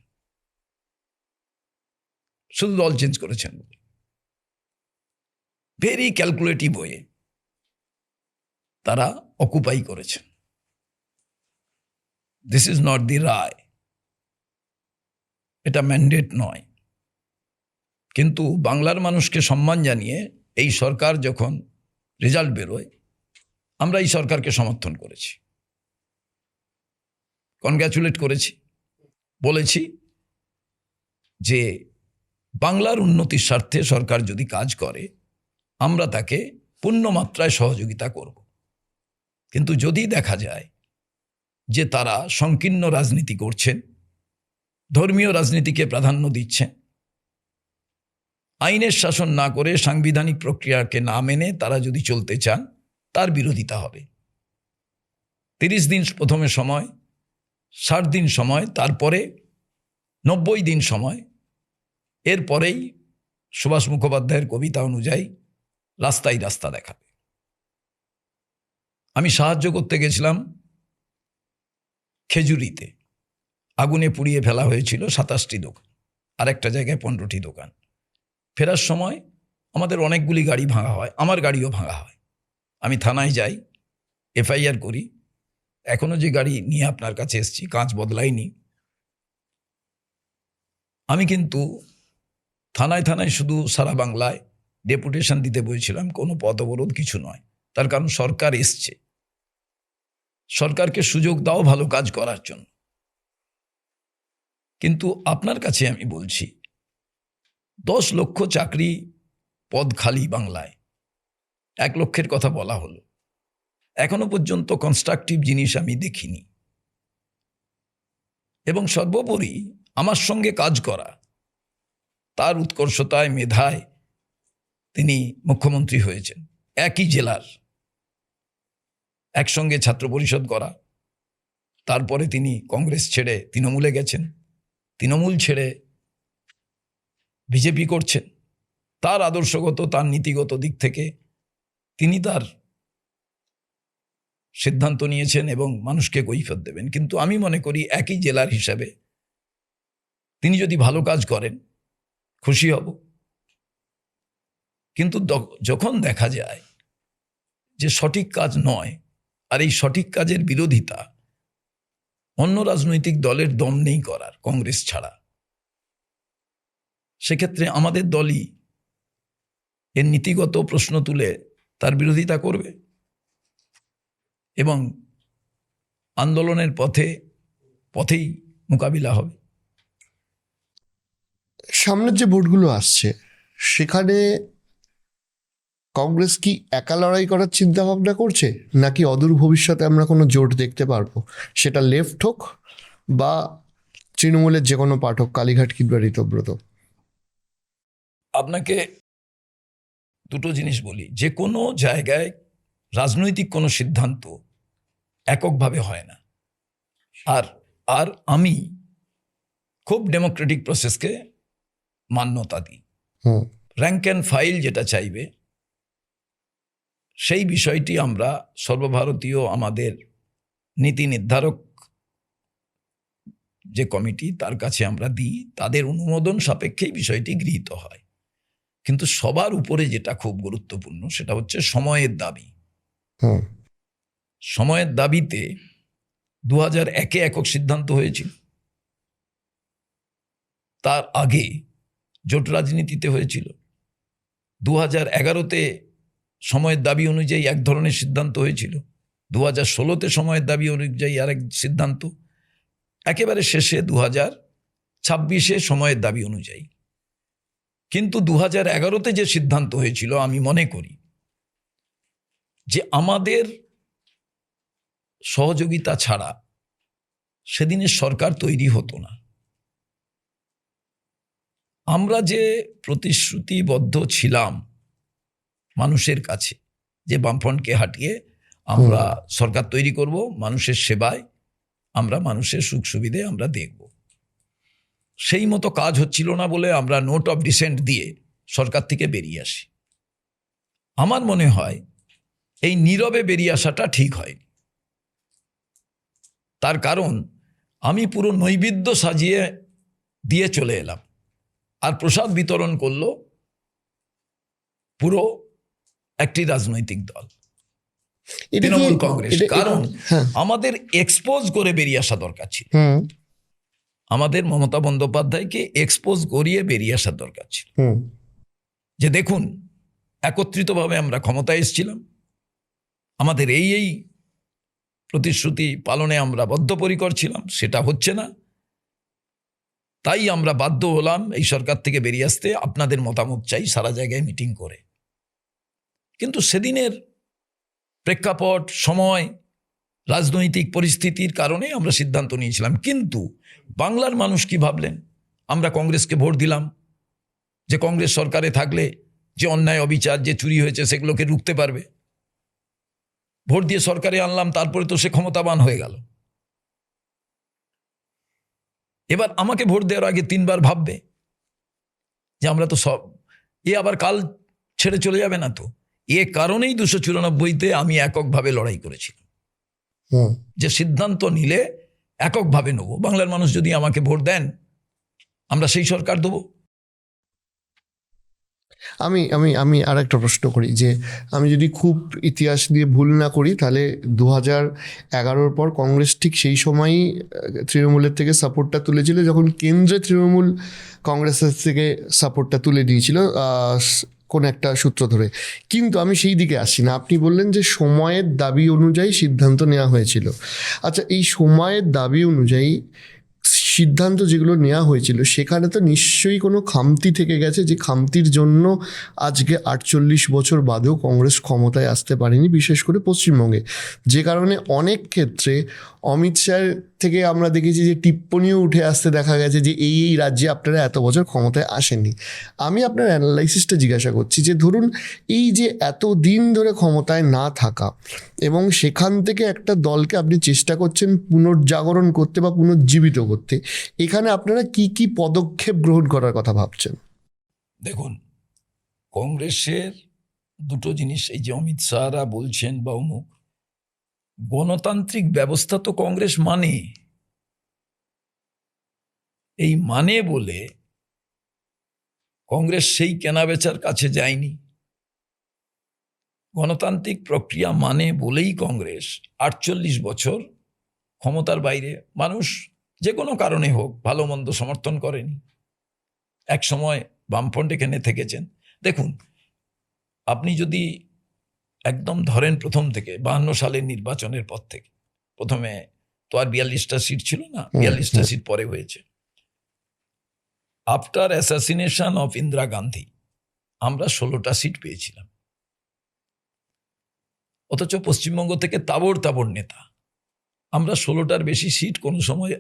শুধু দল চেঞ্জ করেছেন। ভেরি ক্যালকুলেটিভ ওয়ে তারা অকুপাই করেছেন। দিস ইজ নট দি রায়, এটা ম্যান্ডেট নয়। কিন্তু বাংলার মানুষকে সম্মান জানিয়ে এই সরকার যখন রেজাল্ট বেরোয়, আমরা এই সরকারকে সমর্থন করেছি, কনগ্র্যাচুলেট করেছি, বলেছি যে বাংলার উন্নতির স্বার্থে সরকার যদি কাজ করে আমরা তাকে পূর্ণ মাত্রায় সহযোগিতা করব। কিন্তু যদি দেখা যায় যে তারা সংকীর্ণ রাজনীতি করছেন, ধর্মীয় রাজনীতিকে প্রাধান্য দিচ্ছেন, আইনের শাসন না করে সাংবিধানিক প্রক্রিয়াকে না মেনে তারা যদি চলতে চান, তার বিরোধিতা হবে। 30 দিন প্রথমে সময়, 60 দিন সময়, তারপরে 90 দিন সময়, এরপরেই সুভাষ মুখোপাধ্যায়ের কবিতা অনুযায়ী রাস্তায় রাস্তা দেখাবে। আমি সাহায্য করতে গেছিলাম খেজুরিতে, আগুনে পুড়িয়ে ফেলা হয়েছিল 27টি দোকান, আর একটা জায়গায় 15টি দোকান। ফেরার সময় আমাদের অনেকগুলি গাড়ি ভাঙা হয়, আমার গাড়িও ভাঙা হয়। আমি থানায় যাই, এফআইআর করি। এখনো যে গাড়ি নিয়ে আপনার কাছে এসেছি, কাঁচ বদলাইনি। আমি কিন্তু থানায় থানায় শুধু সারা বাংলায় ডেপুটেশন দিতে বলেছিলাম, কোনো পথ অবরোধ কিছু নয়। তার কারণ সরকার এসছে, সরকারকে সুযোগ দাও ভালো কাজ করার জন্য। কিন্তু আপনার কাছে আমি বলছি, 10 লক্ষ চাকরি পদ খালি বাংলায়, 1 লক্ষের কথা বলা হলো, এখনো পর্যন্ত কনস্ট্রাকটিভ জিনিস আমি দেখিনি। এবং সর্বোপরি আমার সঙ্গে কাজ করা, তার উৎকর্ষতায় মেধায় তিনি মুখ্যমন্ত্রী হয়েছেন, একই জেলার, একসঙ্গে ছাত্র পরিষদ করা। তারপরে তিনি কংগ্রেস ছেড়ে তৃণমূলে গেছেন, তৃণমূল ছেড়ে বিজেপি করছেন। তার আদর্শগত, তার নীতিগত দিক থেকে তিনি তার সিদ্ধান্ত নিয়েছেন এবং মানুষকে কৈফিয়ত দেবেন। কিন্তু আমি মনে করি একই জেলার হিসাবে তিনি যদি ভালো কাজ করেন খুশি হব। কিন্তু যখন দেখা যায় যে সঠিক কাজ নয়, আর এই সঠিক কাজের বিরোধিতা অন্য রাজনৈতিক দলের দম নেই করার, কংগ্রেস ছাড়া, সেক্ষেত্রে আমাদের দলই এর নীতিগত প্রশ্ন তুলে তার বিরোধিতা করবে এবং আন্দোলনের পথেই মোকাবিলা হবে। সামনের যে ভোটগুলো আসছে সেখানে কংগ্রেস কি একা লড়াই করার চিন্তা ভাবনা করছে, নাকি অদূর ভবিষ্যতে আমরা কোনো জোট দেখতে পারবো, সেটা লেফট হোক বা তৃণমূলের যে কোনো পার্ট হোক, কালীঘাট কিংবা ঋতব্রত? আপনাকে দুটো জিনিস বলি, যে কোনো জায়গায় রাজনৈতিক কোনো সিদ্ধান্ত এককভাবে হয় না। আর আমি খুব ডেমোক্রেটিক প্রসেসকে মান্যতা দিই। র্যাঙ্ক অ্যান্ড ফাইল যেটা চাইবে সেই বিষয়টি আমরা সর্বভারতীয় আমাদের নীতি নির্ধারক যে কমিটি, তার কাছে আমরা দিই, তাদের অনুমোদন সাপেক্ষেই বিষয়টি গৃহীত হয়। কিন্তু সবার উপরে যেটা খুব গুরুত্বপূর্ণ সেটা হচ্ছে সময়ের দাবি। সময়ের দাবিতে 2001-এ একক সিদ্ধান্ত হয়েছিল, তার আগে জোট রাজনীতিতে হয়েছিল, 2011-তে সময়ের দাবি অনুযায়ী এক ধরনের সিদ্ধান্ত হয়েছিল, 2016-তে সময়ের দাবি অনুযায়ী আরেক সিদ্ধান্ত, একেবারে শেষে 2026-এ সময়ের দাবি অনুযায়ী। কিন্তু 2011-তে যে সিদ্ধান্ত হয়েছিল, আমি মনে করি যে আমাদের সহযোগিতা ছাড়া সেদিনের সরকার তৈরি হতো না। আমরা যে প্রতিশ্রুতিবদ্ধ ছিলাম মানুষের কাছে, যে বামফ্রন্টকে হাটিয়ে আমরা সরকার তৈরি করব, মানুষের সেবায় আমরা মানুষের সুখ সুবিধে আমরা দেখব, সেই মতো কাজ হচ্ছিল না বলে আমরা নোট অফ ডিসেন্ট দিয়ে সরকার থেকে বেরিয়ে আসি। আমার মনে হয় এই নীরবে বেরিয়ে আসাটা ঠিক হয়নি। তার কারণ আমি পুরো নৈবেদ্য সাজিয়ে দিয়ে চলে এলাম, আর প্রসাদ বিতরণ করলো পুরো একটি রাজনৈতিক দল, তৃণমূল কংগ্রেস। কারণ আমাদের এক্সপোজ করে বেরিয়ে আসা দরকার ছিল, আমাদের মমতা বন্দ্যোপাধ্যায়কে এক্সপোজ করিয়ে বেরিয়ে আসার দরকার ছিল, যে দেখুন একত্রিতভাবে আমরা ক্ষমতায় এসেছিলাম, আমাদের এই প্রতিশ্রুতি পালনে আমরা বদ্ধপরিকর ছিলাম, সেটা হচ্ছে না, তাই আমরা বাধ্য হলাম এই সরকার থেকে বেরিয়ে আসতে, আপনাদের মতামত চাই সারা জায়গায় মিটিং করে। কিন্তু সেদিনের প্রেক্ষাপট, সময়, রাজনৈতিক পরিস্থিতির কারণে আমরা সিদ্ধান্ত নিয়েছিলাম। কিন্তু বাংলার মানুষ কি ভাবলেন? আমরা কংগ্রেসকে ভোট দিলাম, যে কংগ্রেস সরকারে থাকলে যে অন্যায় অবিচার, যে চুরি হয়েছে সেগুলোকে রুখতে পারবে। ভোট দিয়ে সরকারে আনলাম, তারপরে তো সে ক্ষমতাবান হয়ে গেল। এবার আমাকে ভোট দেওয়ার আগে 3 বার ভাববে যে আমরা তো সব, আবার কাল ছেড়ে চলে যাবে না তো। কারণেই 294-তে আমি এককভাবে লড়াই করেছিলাম, যে সিদ্ধান্ত নিলে এককভাবে নেব। বাংলার মানুষ যদি আমাকে ভোট দেন, আমরা সেই সরকার দেবো। আমি আমি আমি আর একটা প্রশ্ন করি যে আমি যদি খুব ইতিহাস দিয়ে ভুল না করি, তাহলে 2011 পর কংগ্রেস ঠিক সেই সময়ই তৃণমূলের থেকে সাপোর্টটা তুলেছিল, যখন কেন্দ্রে তৃণমূল কংগ্রেসের থেকে সাপোর্টটা তুলে নিয়েছিল কোন একটা সূত্র ধরে। কিন্তু আমি সেই দিকে আসি না। আপনি বললেন যে সময়ের দাবি অনুযায়ী সিদ্ধান্ত নেওয়া হয়েছিল। আচ্ছা, এই সময়ের দাবি অনুযায়ী সিদ্ধান্ত যেগুলো নেওয়া হয়েছিল, সেখানে তো নিশ্চয়ই কোনো খামতি থেকে গেছে, যে খামতির জন্য আজকে 48 বছর বাদেও কংগ্রেস ক্ষমতায় আসতে পারেনি, বিশেষ করে পশ্চিমবঙ্গে। যে কারণে অনেক ক্ষেত্রে অমিত শাহ থেকে আমরা দেখেছি যে টিপ্পনিও উঠে আসতে দেখা গেছে যে এই এই রাজ্যে আপনারা এত বছর ক্ষমতায় আসেননি। আমি আপনার অ্যানালাইসিসটা জিজ্ঞাসা করছি যে ধরুন এই যে এত দিন ধরে ক্ষমতায় না থাকা, এবং সেখান থেকে একটা দলকে আপনি চেষ্টা করছেন পুনর্জাগরণ করতে বা পুনর্জীবিত করতে, এখানে আপনারা কি কি পদক্ষেপ গ্রহণ করার কথা ভাবছেন? দেখুন, কংগ্রেসের দুটো জিনিস, এই যে অমিত শাহরা বলছেন বা অমুক, গণতান্ত্রিক ব্যবস্থা তো কংগ্রেস মানে। এই মানে বলে কংগ্রেস সেই কেনাবেচার কাছে যায়নি। গণতান্ত্রিক প্রক্রিয়া মানে বলেই কংগ্রেস 48 বছর ক্ষমতার বাইরে, মানুষ যে কোনো কারণে হোক ভালো মন্দ সমর্থন করেনি। এক সময় বামফ্রন্ট এখানে থেকেছেন। দেখুন, আপনি যদি একদম ধরেন প্রথম থেকে 52 সালের নির্বাচনের পর থেকে, প্রথমে তো আর 42টা সিট ছিল না, 42টা সিট পরে হয়েছে। After assassination of Indira Gandhi আমরা 16টা সিট পেয়েছিলাম, অথচ পশ্চিমবঙ্গ থেকে তাবড় তাবড় নেতা। আমরা 16টার বেশি সিট কোনো সময়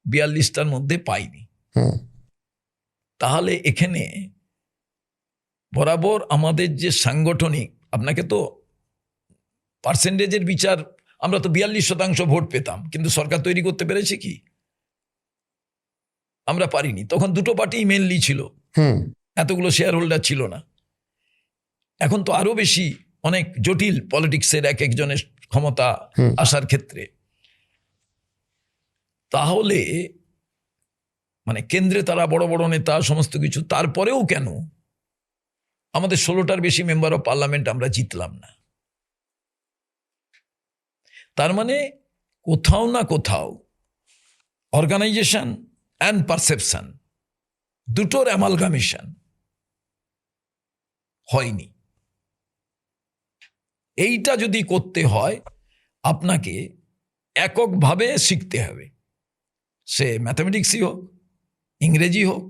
42টার মধ্যে পাইনি। তাহলে এখানে বরাবর আমাদের যে সাংগঠনিক, আপনাকে তো পার্সেন্টেজের বিচার, আমরা তো 42% ভোট পেতাম, কিন্তু সরকার তৈরি করতে পেরেছি কি? আমরা পারিনি। তখন দুটো পার্টি মেনলি ছিল, এতগুলো শেয়ার হোল্ডার ছিল না। এখন তো আরো বেশি, অনেক জটিল পলিটিক্সের এক একজনের ক্ষমতা আসার ক্ষেত্রে। তাহলে মানে কেন্দ্রে তারা বড় বড় নেতা সমস্ত কিছু, তারপরেও কেন আমাদের 16টার বেশি মেম্বার অফ পার্লামেন্ট আমরা জিতলাম না? তার মানে কোথাও না কোথাও অর্গানাইজেশন অ্যান্ড পারসেপশন দুটোর অ্যামালগামেশন হয়নি। এইটা যদি করতে হয়, আপনাকে এককভাবে শিখতে হবে, সে ম্যাথামেটিক্সই হোক, ইংরেজি হোক,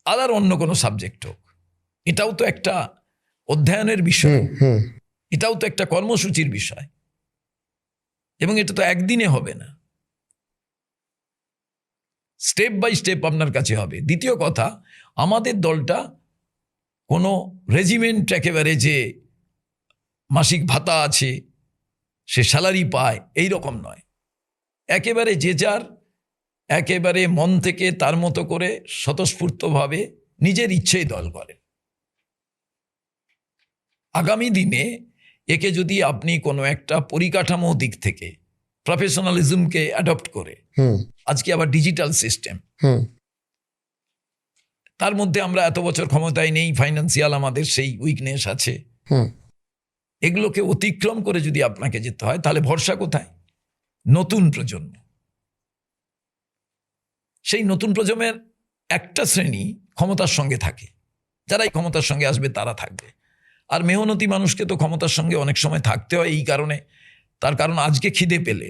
আর অন্য কোনো সাবজেক্ট হোক। এটাও তো একটা অধ্যয়নের বিষয়, এটাও তো একটা কর্মসূচির বিষয়, এবং এটা তো একদিনে হবে না, স্টেপ বাই স্টেপ আপনার কাছে হবে। দ্বিতীয় কথা, আমাদের দলটা কোনো রেজিমেন্ট একেবারে যে মাসিক ভাতা আছে, সে স্যালারি পায়, এই রকম নয়। একেবারে যে যার একেবারে মন থেকে তার মতো করে স্বতঃস্ফূর্তভাবে নিজের ইচ্ছেই দল করে। আগামী দিনে একে যদি আপনি কোনো একটা পরিকাঠামো দিক থেকে প্রফেশনালিজমকে অ্যাডপ্ট করে, আজকে আবার ডিজিটাল সিস্টেম, তার মধ্যে আমরা এত বছর ক্ষমতায় নেই, ফাইন্যান্সিয়াল আমাদের সেই উইকনেস আছে, এগুলোকে অতিক্রম করে যদি আপনাকে যেতে হয়, তাহলে ভরসা কোথায়? নতুন প্রজন্ম। সেই নতুন প্রজন্মের একটা শ্রেণী ক্ষমতার সঙ্গে থাকে, যারাই ক্ষমতার সঙ্গে আসবে তারা থাকবে। আর মেহনতি মানুষকে তো ক্ষমতার সঙ্গে অনেক সময় থাকতে হয় এই কারণে, তার কারণ আজকে খিদে পেলে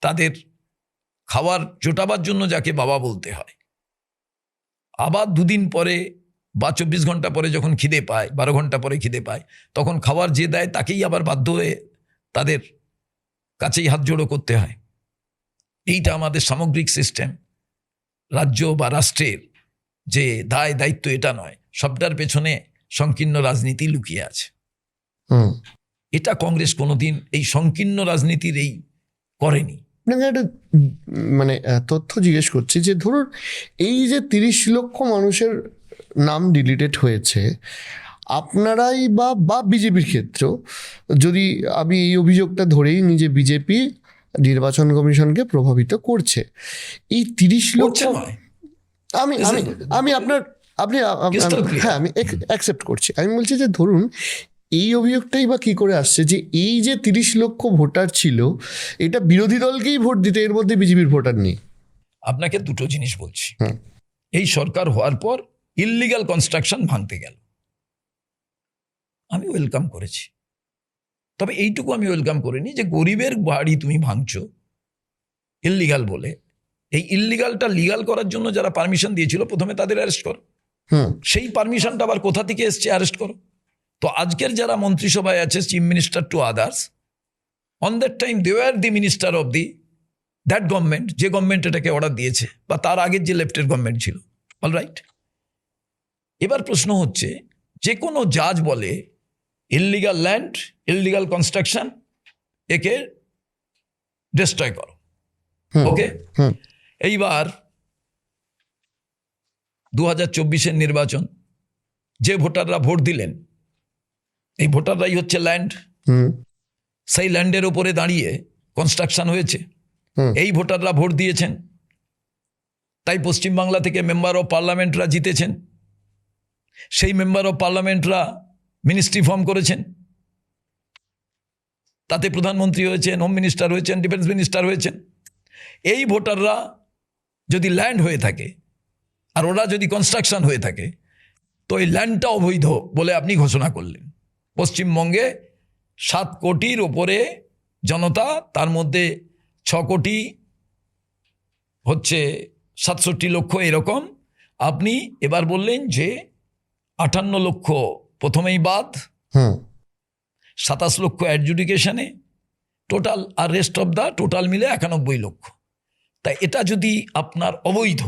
তাদের খাবার জোটাবার জন্য যাকে বাবা বলতে হয়, আবার দুদিন পরে বা 24 ঘন্টা পরে যখন খিদে পায়, 12 ঘন্টা পরে খিদে পায়, তখন খাবার যে দেয় তাকেই আবার বাধ্য হয়ে তাদের কাছেই হাত জোড়ো করতে হয়। এইটা আমাদের সামগ্রিক সিস্টেম। রাজ্য বা রাষ্ট্রের যে দায় দায়িত্ব এটা নয়, সবটার পেছনে সংকীর্ণ রাজনীতি লুকিয়ে আছে। এটা কংগ্রেস কোনোদিন এই সংকীর্ণ রাজনীতির এই করেনি। আপনাকে একটা মানে তথ্য জিজ্ঞেস করছি যে ধরুন এই যে 30 লক্ষ মানুষের নাম ডিলিটেড হয়েছে, আপনারাই বা বিজেপির ক্ষেত্রেও যদি আমি এই অভিযোগটা ধরেই নিই যে বিজেপি নির্বাচন কমিশনকে প্রভাবিত করছে। এই 30 লক্ষ, করছে নয়, আমি আমি আমি আপনার আপনি Crystal clear. হ্যাঁ আমি অ্যাকসেপ্ট করছি। আমি বলছি যে ধরুন এই অভিযোগটাই বা কি করে আসছে যে এই যে 30 লক্ষ ভোটার ছিল, এটা বিরোধী দলকেই ভোট দিতে, এর মধ্যে বিজেপির ভোটার নেই। আপনাকে দুটো জিনিস বলছি। হুম। এই সরকার হওয়ার পর ইললিগাল কনস্ট্রাকশন ভাঙতে গেল, আমি ওয়েলকাম করেছি। তবে এইটুকু আমি ওয়েলকাম করিনি যে গরিবের বাড়ি তুমি ভাঙছো ইললিগাল বলে। এই ইললিগালটা লিগাল করার জন্য যারা পারমিশন দিয়েছিল প্রথমে তাদের অ্যারেস্ট করো, হুম সেই পারমিশনটা আবার কোথা থেকে এসছে অ্যারেস্ট করো। তো আজকের যারা মন্ত্রিসভায় আছে, chief minister to others, on that time they were the minister of the that government, যে গভর্নমেন্ট এটাকে অর্ডার দিয়েছে, বা তার আগের যে লেফটের গভর্নমেন্ট ছিল। অলরাইট, এবার প্রশ্ন হচ্ছে যে কোনো জাজ বলে ইললিগাল ল্যান্ড, ইললিগাল কনস্ট্রাকশন, একে ডিস্ট্রয় করো। হুম, ওকে, হুম এইবার 2024-এর নির্বাচন, যে ভোটাররা ভোট দিলেন এই ভোটাররাই হচ্ছে ল্যান্ড। হুম সেই ল্যান্ডের ওপরে দাঁড়িয়ে কনস্ট্রাকশন হয়েছে, হুম এই ভোটাররা ভোট দিয়েছেন, তাই পশ্চিমবাংলা থেকে মেম্বার অফ পার্লামেন্টরা জিতেছেন, সেই মেম্বার অফ পার্লামেন্টরা মিনিস্ট্রি ফর্ম করেছেন, তাতে প্রধানমন্ত্রী হয়েছেন, হোম মিনিস্টার হয়েছেন, ডিফেন্স মিনিস্টার হয়েছেন। এই ভোটাররা যদি ল্যান্ড হয়ে থাকে আর ওরা যদি কনস্ট্রাকশন হয়ে থাকে, তো এই ল্যান্ডটা অবৈধ বলে আপনি ঘোষণা করলেন। পশ্চিমবঙ্গে 7 কোটির ওপরে জনতা, তার মধ্যে 6 কোটি হচ্ছে 67 লক্ষ এরকম। আপনি এবার বললেন যে 58 লক্ষ প্রথমেই বাদ, হুম 27 লক্ষ অ্যাডজুডিকেশনে, টোটাল আর রেস্ট অফ দ্য টোটাল মিলে 91 লক্ষ। তাই এটা যদি আপনার অবৈধ,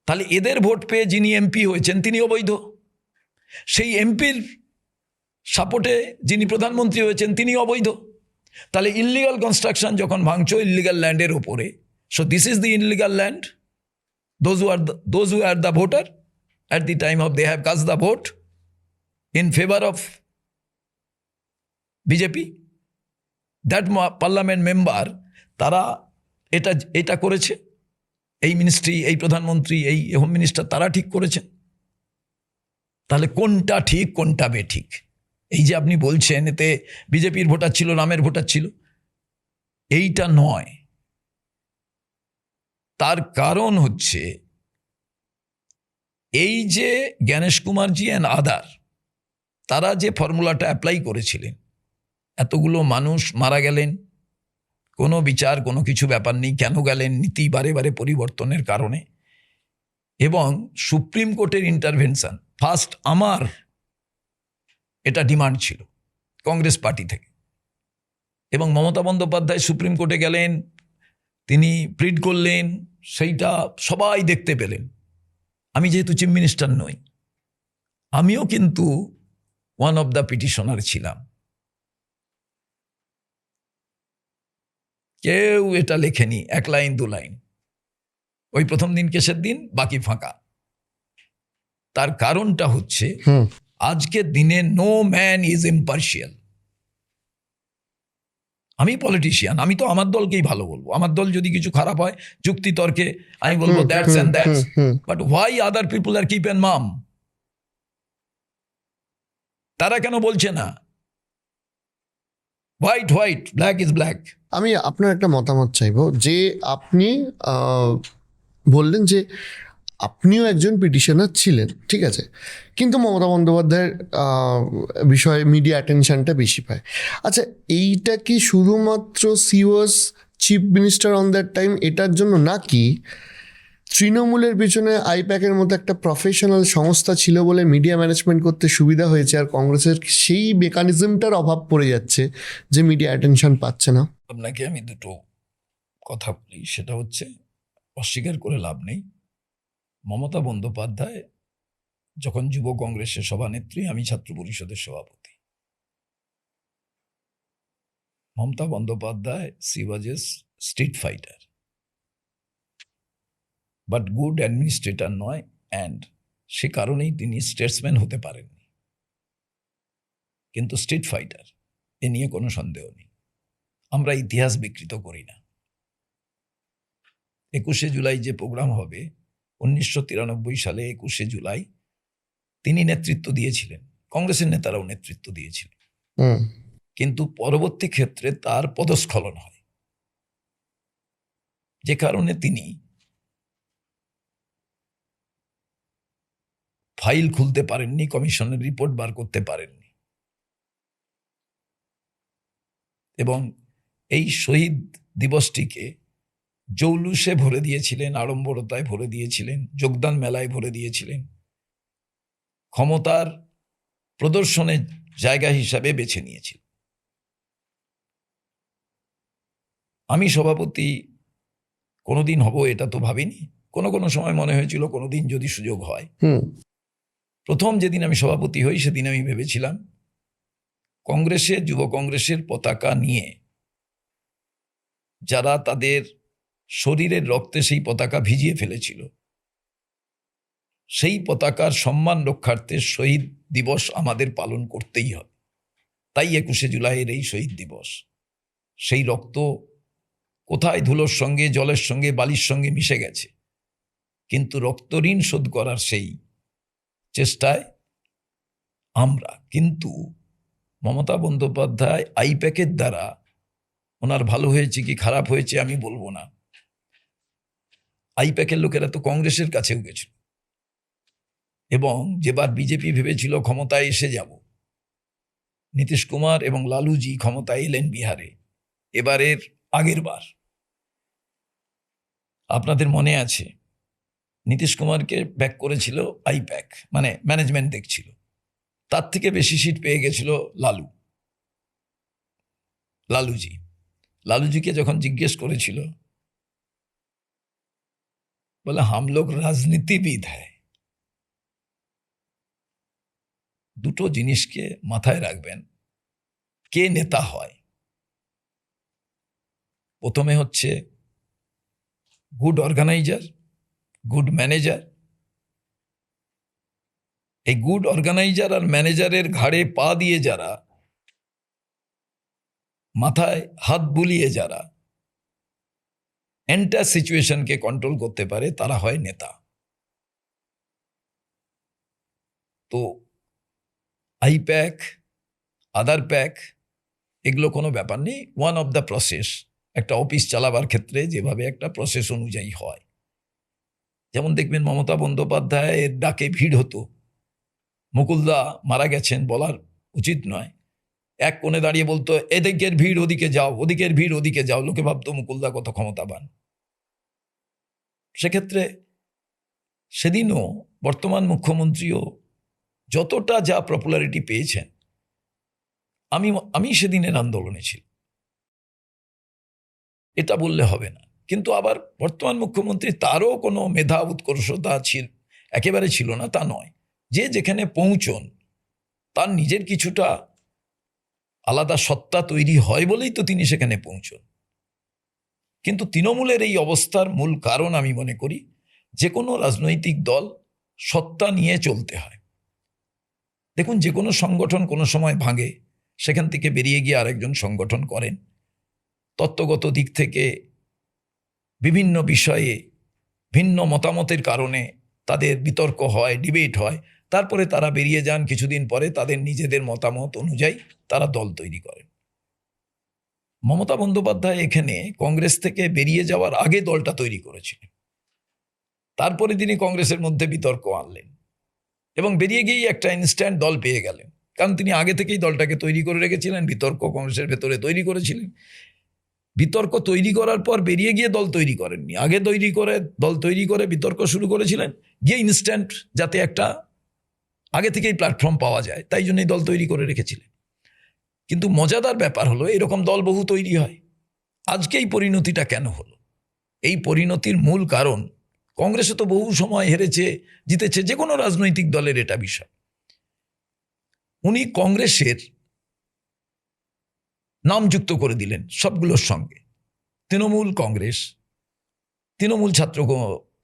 তাহলে এদের ভোট পেয়ে যিনি এমপি হয়েছেন তিনি অবৈধ, সেই এমপির সাপোর্টে যিনি প্রধানমন্ত্রী হয়েছেন তিনি অবৈধ। তাহলে ইললিগাল কনস্ট্রাকশন যখন ভাঙছো ইললিগাল ল্যান্ডের ওপরে, so this is the illegal land. those who are the voter at the time of they have cast the vote in favor of BJP, that parliament member, তারা এটা করেছে, এই মিনিস্ট্রি, এই প্রধানমন্ত্রী, এই home minister তারা ঠিক করেছেন। তাহলে কোনটা ঠিক কোনটা বেঠিক? এই যে আপনি বলছেন এতে বিজেপির ভোটার ছিল, রামের ভোটার ছিল, এইটা নয়। তার কারণ হচ্ছে এই যে জ্ঞানেশ কুমারজি অ্যান্ড আদার, তারা যে ফর্মুলাটা অ্যাপ্লাই করেছিলেন, এতগুলো মানুষ মারা গেলেন, কোনো বিচার কোনো কিছু ব্যাপার নেই, কেন গেলেন, নীতি বারে বারে পরিবর্তনের কারণে, এবং সুপ্রিম কোর্টের ইন্টারভেনশন। ফার্স্ট আমার এটা ডিমান্ড ছিল কংগ্রেস পার্টি থেকে, এবং মমতা বন্দ্যোপাধ্যায় সুপ্রিম কোর্টে গেলেন, তিনি প্লিড করলেন, সেইটা সবাই দেখতে পেলেন। আমি যেহেতু চিফ মিনিস্টার নই, আমিও কিন্তু ওয়ান অফ দ্য পিটিশনার ছিলাম। কেউ এটা লেখেনি, 1 লাইন 2 লাইন, ওই প্রথম দিন কেসের দিন বাকি ফাঁকা। তার কারণটা হচ্ছে হুম আজকের দিনে নো ম্যান ইজ ইম্পার্শিয়াল। আমি পলিটিশিয়ান, আমি তো আমার দলকেই ভালো বলবো, আমার দল যদি কিছু খারাপ হয় যুক্তি তর্কে আমি বলবো that's and that's, but why other people are keep and mum? তারা কেন বলছে না white white, black is black? আমি আপনার একটা মতামত চাইবো যে আপনি বললেন যে আপনিও একজন পিটিশনার ছিলেন, ঠিক আছে, কিন্তু মমতা বন্দ্যোপাধ্যায়ের বিষয়ে মিডিয়া অ্যাটেনশনটা বেশি পায়। আচ্ছা, এইটা কি শুধুমাত্র C was chief minister on that time এটার জন্য, নাকি তৃণমূলের পিছনে আইপ্যাকের মতো একটা প্রফেশনাল সংস্থা ছিল বলে মিডিয়া ম্যানেজমেন্ট করতে সুবিধা হয়েছে, আর কংগ্রেসের সেই মেকানিজমটার অভাব পড়ে যাচ্ছে যে মিডিয়া অ্যাটেনশন পাচ্ছে না? আপনাকে আমি দুটো কথা বলি, সেটা হচ্ছে অস্বীকার করে লাভ নেই। মমতা বন্দ্যোপাধ্যায় যখন যুব কংগ্রেসের সভানেত্রী, আমি ছাত্র পরিষদের সভাপতি। Mamata Bandyopadhyay C was a street fighter, but good administrator নয়, অ্যান্ড সে কারণেই তিনি স্টেটসম্যান হতে পারেননি, কিন্তু স্ট্রিট ফাইটার, এ নিয়ে কোনো সন্দেহ নেই। আমরা ইতিহাস বিকৃত করি না। 21শে জুলাই যে প্রোগ্রাম হবে 1993 সালে 21শে জুলাই তিনি নেতৃত্ব দিয়েছিলেন, কংগ্রেসের নেতারাও নেতৃত্ব দিয়েছিলেন, হুম কিন্তু পরবর্তী ক্ষেত্রে তার পদস্খলন হয়, যে কারণে তিনি ফাইল খুলতে পারেননি, কমিশনের রিপোর্ট বার করতে পারেননি। এবং এই শহীদ দিবসটিকে জৌলুসে ভরে দিয়েছিলেন, আড়ম্বরতায় ভরে দিয়েছিলেন, যোগদান মেলায় ভরে দিয়েছিলেন, ক্ষমতার প্রদর্শনের জায়গা হিসাবে বেছে নিয়েছিল। আমি সভাপতি কোনোদিন হব এটা তো ভাবিনি, কোনো সময় মনে হয়েছিল কোনোদিন যদি সুযোগ হয়। হুম প্রথম যেদিন আমি সভাপতি হই সেদিন আমি ভেবেছিলাম কংগ্রেসের, যুব কংগ্রেসের পতাকা নিয়ে যারা তাদের শরীরের রক্তে সেই পতাকা ভিজিয়ে ফেলেছিল, সেই পতাকার সম্মান রক্ষার্থে শহীদ দিবস আমাদের পালন করতেই হবে। তাই 21শে জুলাইয়ের এই শহীদ দিবস। সেই রক্ত কোথায় ধুলোর সঙ্গে, জলের সঙ্গে, বালির সঙ্গে মিশে গেছে, কিন্তু রক্ত ঋণ শোধ করার সেই চেষ্টায় আমরা। কিন্তু মমতা বন্দ্যোপাধ্যায় আইপ্যাকের দ্বারা, ওনার ভালো হয়েছে কি খারাপ হয়েছে আমি বলবো না, আইপ্যাকের লোকেরা তো কংগ্রেসের কাছেও গেছিল, এবং যেবার বিজেপি ভেবেছিল ক্ষমতায় এসে যাব, নীতিশ কুমার এবং লালুজি ক্ষমতায় এলেন বিহারে এবারের আগের বার। আপনাদের মনে আছে নীতিশ কুমারকে ব্যাক করেছিল আইপ্যাক, মানে ম্যানেজমেন্ট দেখছিল, তার থেকে বেশি সিট পেয়ে গেছিল লালুজিকে যখন জিজ্ঞেস করেছিল, বলে হাম লোক রাজনীতিবিদ হ্যায়। দুটো জিনিসকে মাথায় রাখবেন, কে নেতা হয়। প্রথমে হচ্ছে গুড অর্গানাইজার, গুড ম্যানেজার। এই গুড অর্গানাইজার আর ম্যানেজারের ঘাড়ে পা দিয়ে যারা, মাথায় হাত বুলিয়ে যারা এন্টার সিচুয়েশনকে কন্ট্রোল করতে পারে, তারা হয় নেতা। তো আইপ্যাক, আদার প্যাক, এগুলো কোনো ব্যাপার নেই। ওয়ান অফ দ্য প্রসেস, একটা অফিস চালাবার ক্ষেত্রে যেভাবে একটা প্রসেস অনুযায়ী হয়। যেমন দেখবেন মমতা বন্দ্যোপাধ্যায়ের ডাকে ভিড় হতো, মুকুলদা মারা গেছেন বলার উচিত নয়, এক কোণে দাঁড়িয়ে বলতো এদিকের ভিড় ওদিকে যাও, ওদিকের ভিড় ওদিকে যাও, লোকে ভাবতো মুকুলদা কত ক্ষমতাবান। সেক্ষেত্রে সেদিনও বর্তমান মুখ্যমন্ত্রীও যতটা যা পপুলারিটি পেয়েছেন, আমি সেদিনের আন্দোলনে ছিল, এটা বললে হবে না। কিন্তু আবার বর্তমান মুখ্যমন্ত্রী, তারও কোনো মেধা উৎকর্ষতা একেবারে ছিল না তা নয়। যে যেখানে পৌঁছন তার নিজের কিছুটা আলাদা সত্তা তৈরি হয় বলেই তো তিনি সেখানে পৌঁছন। কিন্তু তৃণমূলের এই অবস্থার মূল কারণ আমি মনে করি, যে কোনো রাজনৈতিক দল সত্তা নিয়ে চলতে হয়। দেখুন, যে কোনো সংগঠন কোনো সময় ভাঙে, সেখান থেকে বেরিয়ে গিয়ে আরেকজন সংগঠন করেন, তত্ত্বগত দিক থেকে বিভিন্ন বিষয়ে ভিন্ন মতামতের কারণে তাদের বিতর্ক হয়, ডিবেট হয়, তারপরে তারা বেরিয়ে যান, কিছুদিন পরে তাদের নিজেদের মতামত অনুযায়ী তারা দল তৈরি করেন। মমতা বন্দ্যোপাধ্যায় এখানে কংগ্রেস থেকে বেরিয়ে যাওয়ার আগে দলটা তৈরি করেছিলেন, তারপরে তিনি কংগ্রেসের মধ্যে বিতর্ক আনলেন এবং বেরিয়ে গিয়েই একটা ইনস্ট্যান্ট দল পেয়ে গেলেন, কারণ তিনি আগে থেকেই দলটাকে তৈরি করে রেখেছিলেন, বিতর্ক কংগ্রেসের ভেতরে তৈরি করেছিলেন। বিতর্ক তৈরি করার পর বেরিয়ে গিয়ে দল তৈরি করেননি, আগে দল তৈরি করে বিতর্ক শুরু করেছিলেন, গিয়ে ইনস্ট্যান্ট যাতে একটা আগে থেকেই প্ল্যাটফর্ম পাওয়া যায়, তাই জন্যই দল তৈরি করে রেখেছিলেন। কিন্তু মজাদার ব্যাপার হলো, এরকম দল বহু তৈরি হয়। আজকে এই পরিণতিটা কেন হলো? এই পরিণতির মূল কারণ, কংগ্রেসে তো বহু সময় হেরেছে, জিতেছে, যে কোনো রাজনৈতিক দলের এটা বিষয়। উনি কংগ্রেসের নাম যুক্ত করে দিলেন সবগুলোর সঙ্গে, তৃণমূল কংগ্রেস, তৃণমূল ছাত্র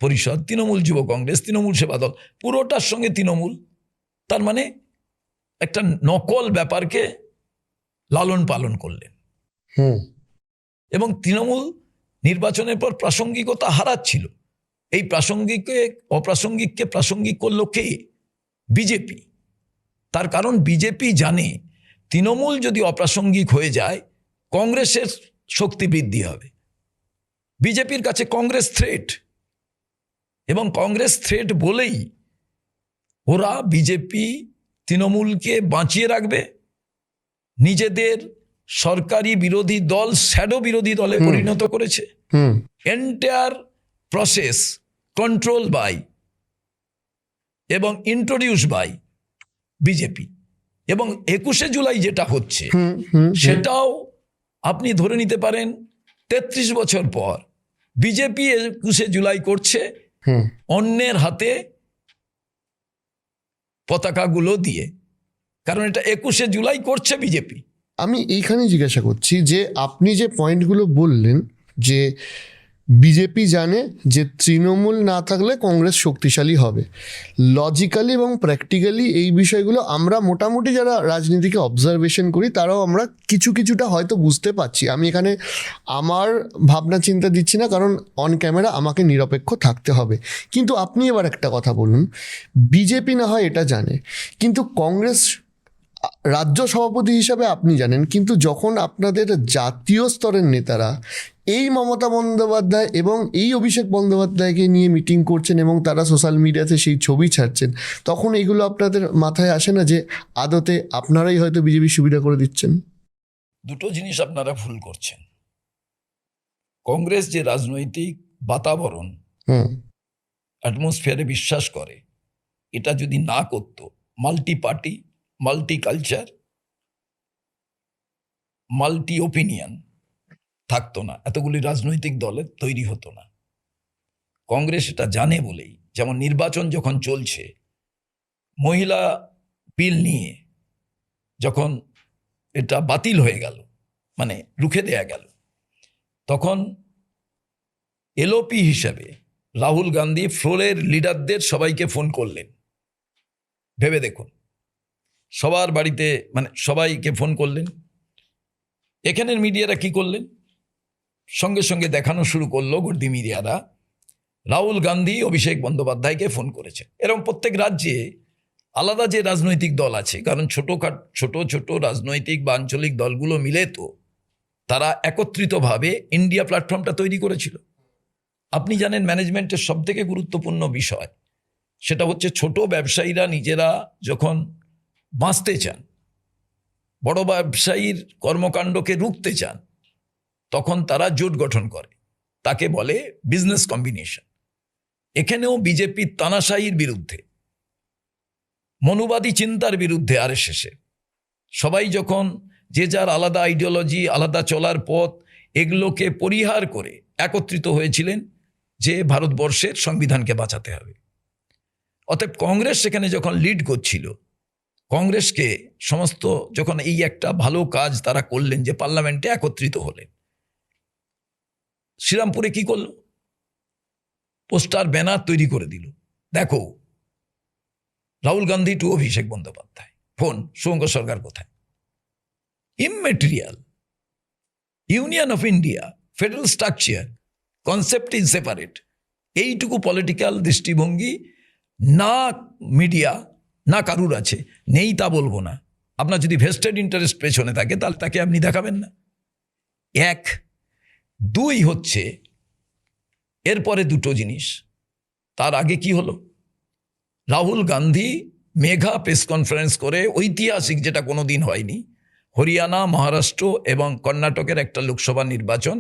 পরিষদ, তৃণমূল যুব কংগ্রেস, তৃণমূল সেবা দল, পুরোটার সঙ্গে তৃণমূল। তার মানে একটা নকল ব্যাপারকে লালন পালন করলেন। এবং তৃণমূল নির্বাচনের পর প্রাসঙ্গিকতা হারাচ্ছিল। এই অপ্রাসঙ্গিককে প্রাসঙ্গিক করলো কে? বিজেপি। তার কারণ বিজেপি জানে তৃণমূল যদি অপ্রাসঙ্গিক হয়ে যায় কংগ্রেসের শক্তি বৃদ্ধি হবে। বিজেপির কাছে কংগ্রেস থ্রেট, এবং কংগ্রেস থ্রেট বলেই ওরা বিজেপি তৃণমূলকে বাঁচিয়ে রাখবে, নিজেদের সরকারি বিরোধী দল শ্যাডো বিরোধী দলে পরিণত করেছে। এন্টায়ার প্রসেস কন্ট্রোল বাই এবং ইন্ট্রোডিউস বাই বিজেপি। এবং 21শে জুলাই যেটা হচ্ছে সেটাও আপনি ধরে নিতে পারেন 33 বছর পর বিজেপি 21শে জুলাই করছে অন্যের হাতে পতাকাগুলো দিয়ে, কারণ এটা 21শে জুলাই করছে বিজেপি। আমি এইখানে জিজ্ঞাসা করছি যে আপনি যে পয়েন্টগুলো বললেন যে বিজেপি জানে যে তৃণমূল না থাকলে কংগ্রেস শক্তিশালী হবে, লজিক্যালি এবং প্র্যাকটিক্যালি এই বিষয়গুলো আমরা মোটামুটি যারা রাজনীতিকে অবজারভেশন করি তারাও আমরা কিছুটা হয়তো বুঝতে পারছি। আমি এখানে আমার ভাবনা চিন্তা দিচ্ছি না, কারণ অন ক্যামেরা আমাকে নিরপেক্ষ থাকতে হবে। কিন্তু আপনি এবার একটা কথা বলুন, বিজেপি না হয় এটা জানে, কিন্তু কংগ্রেস রাজ্য সভাপতি হিসাবে আপনি জানেন, কিন্তু যখন আপনাদের জাতীয় স্তরের নেতারা এই মমতা বন্দ্যোপাধ্যায় এবং এই অভিষেক বন্দ্যোপাধ্যায়কে নিয়ে মিটিং করছেন এবং তারা সোশ্যাল মিডিয়াতে সেই ছবি ছাড়ছেন, তখন এগুলো আপনাদের মাথায় আসে না যে আদতে আপনারাই হয়তো বিজেপি সুবিধা করে দিচ্ছেন? দুটো জিনিস আপনারা ভুল করছেন। কংগ্রেস যে রাজনৈতিক বাতাবরণ অ্যাটমসফিয়ারে বিশ্বাস করে, এটা যদি না করত, multi party, multi culture, multi opinion থাকতো না, এতগুলি রাজনৈতিক দলের তৈরি হতো না। কংগ্রেস এটা জানে বলেই, যেমন নির্বাচন যখন চলছে, মহিলা বিল নিয়ে যখন এটা বাতিল হয়ে গেল, মানে রুখে দেয়া গেল, তখন এলওপি হিসাবে রাহুল গান্ধী ফ্লোরের লিডারদের সবাইকে ফোন করলেন। ভেবে দেখুন, সবার বাড়িতে, মানে সবাইকে ফোন করলেন। এখানের মিডিয়ারা কি করলেন? সঙ্গে সঙ্গে দেখানো শুরু করলো গর্দি মিডিয়ারা, রাহুল গান্ধী অভিষেক বন্দ্যোপাধ্যায়কে ফোন করেছে। এরকম প্রত্যেক রাজ্যে আলাদা যে রাজনৈতিক দল আছে, কারণ ছোট ছোট রাজনৈতিক বা আঞ্চলিক দলগুলো মিলে তো তারা একত্রিতভাবে ইন্ডিয়া প্ল্যাটফর্মটা তৈরি করেছিল। আপনি জানেন ম্যানেজমেন্টের সবথেকে গুরুত্বপূর্ণ বিষয় সেটা হচ্ছে ছোট ব্যবসায়ীরা নিজেরা যখন বাঁচতে চান, বড় ব্যবসায়ীর কর্মকাণ্ডকে রুখতে চান, তখন তারা জোট গঠন করে, তাকে বলে বিজনেস কম্বিনেশন। এখানেও বিজেপি তানাশাহির বিরুদ্ধে, মনুবাদী চিন্তার বিরুদ্ধে আরএসএসের সবাই যখন যে যার আলাদা আইডিওলজি, আলাদা চলার পথ, এগুলোকে পরিহার করে একত্রিত হয়েছিলেন যে ভারতবর্ষের সংবিধানকে বাঁচাতে হবে। অতএব কংগ্রেস সেখানে যখন লিড করছিল, কংগ্রেসকে সমস্ত যখন এই একটা ভালো কাজ তারা করলেন যে পার্লামেন্টে একত্রিত হলেন, শ্রীরামপুরে কি করলো? পোস্টার ব্যানার তৈরি করে দিল, দেখো রাহুল গান্ধী টু অভিষেক বন্দ্যোপাধ্যায়, ফোন শুভঙ্কর সরকার কোথায়? Immaterial, union of India, federal structure, concept is separate. এইটুকু পলিটিক্যাল দৃষ্টিভঙ্গি না মিডিয়া না কারুর আছে, নেই তা বলবো না। আপনার যদি ভেস্টেড ইন্টারেস্ট পেছনে থাকে তাহলে তাকে আপনি দেখাবেন না। এক, দুই হচ্ছে এরপরে দুটো জিনিস। তার আগে কি হলো? রাহুল গান্ধী মেঘা প্রেস কনফারেন্স করে ঐতিহাসিক, যেটা কোনো দিন হয়নি, হরিয়ানা, মহারাষ্ট্র এবং কর্ণাটকের একটা লোকসভা নির্বাচন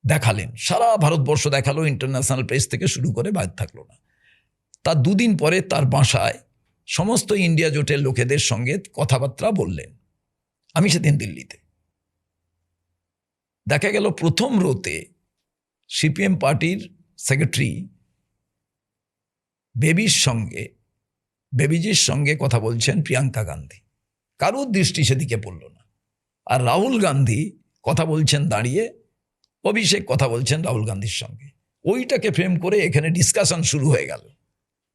দেখালেন, সারা ভারতবর্ষ দেখালো, ইন্টারন্যাশনাল প্রেস থেকে শুরু করে বাদ থাকলো না। তার দুদিন পরে তার বাসায় সমস্ত ইন্ডিয়া জোটের লোকেদের সঙ্গে কথাবার্তা বললেন। আমি সেদিন দিল্লিতে, দেখা গেল প্রথম রোতে সিপিএম পার্টির সেক্রেটারি বেবিজির সঙ্গে কথা বলছেন প্রিয়াঙ্কা গান্ধী, কারোর দৃষ্টি সেদিকে পড়ল না। আর রাহুল গান্ধী কথা বলছেন দাঁড়িয়ে, অভিষেক কথা বলছেন রাহুল গান্ধীর সঙ্গে। ওইটাকে ফ্রেম করে এখানে ডিসকাশন শুরু হয়ে গেল।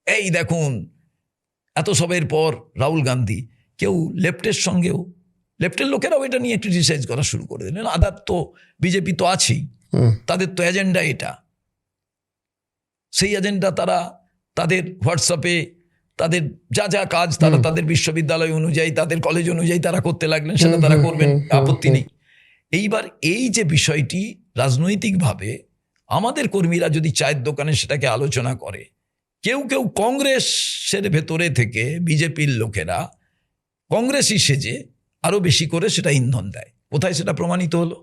এই দেখুন, এত সবের পর রাহুল গান্ধী, কেউ লেফটের সঙ্গেও লেফটের লোকেরাও এটা নিয়ে ক্রিটিসাইজ করা শুরু করে দিলেন। আদার তো বিজেপি তো আছেই, তাদের তো এজেন্ডা এটা, সেই এজেন্ডা তারা তাদের হোয়াটসঅ্যাপে তাদের যা যা কাজ তারা তাদের বিশ্ববিদ্যালয় অনুযায়ী তাদের কলেজ অনুযায়ী তারা করতে লাগলেন, সেটা তারা করবেন, আপত্তি নেই। এইবার এই যে বিষয়টি রাজনৈতিকভাবে আমাদের কর্মীরা যদি চায়ের দোকানে সেটাকে আলোচনা করে, কেউ কেউ কংগ্রেসের ভেতরে থেকে বিজেপির লোকেরা কংগ্রেসই সেজে আরো বেশি করে সেটা ইন্ধন দেয়। কোথায় সেটা প্রমাণিত হলো?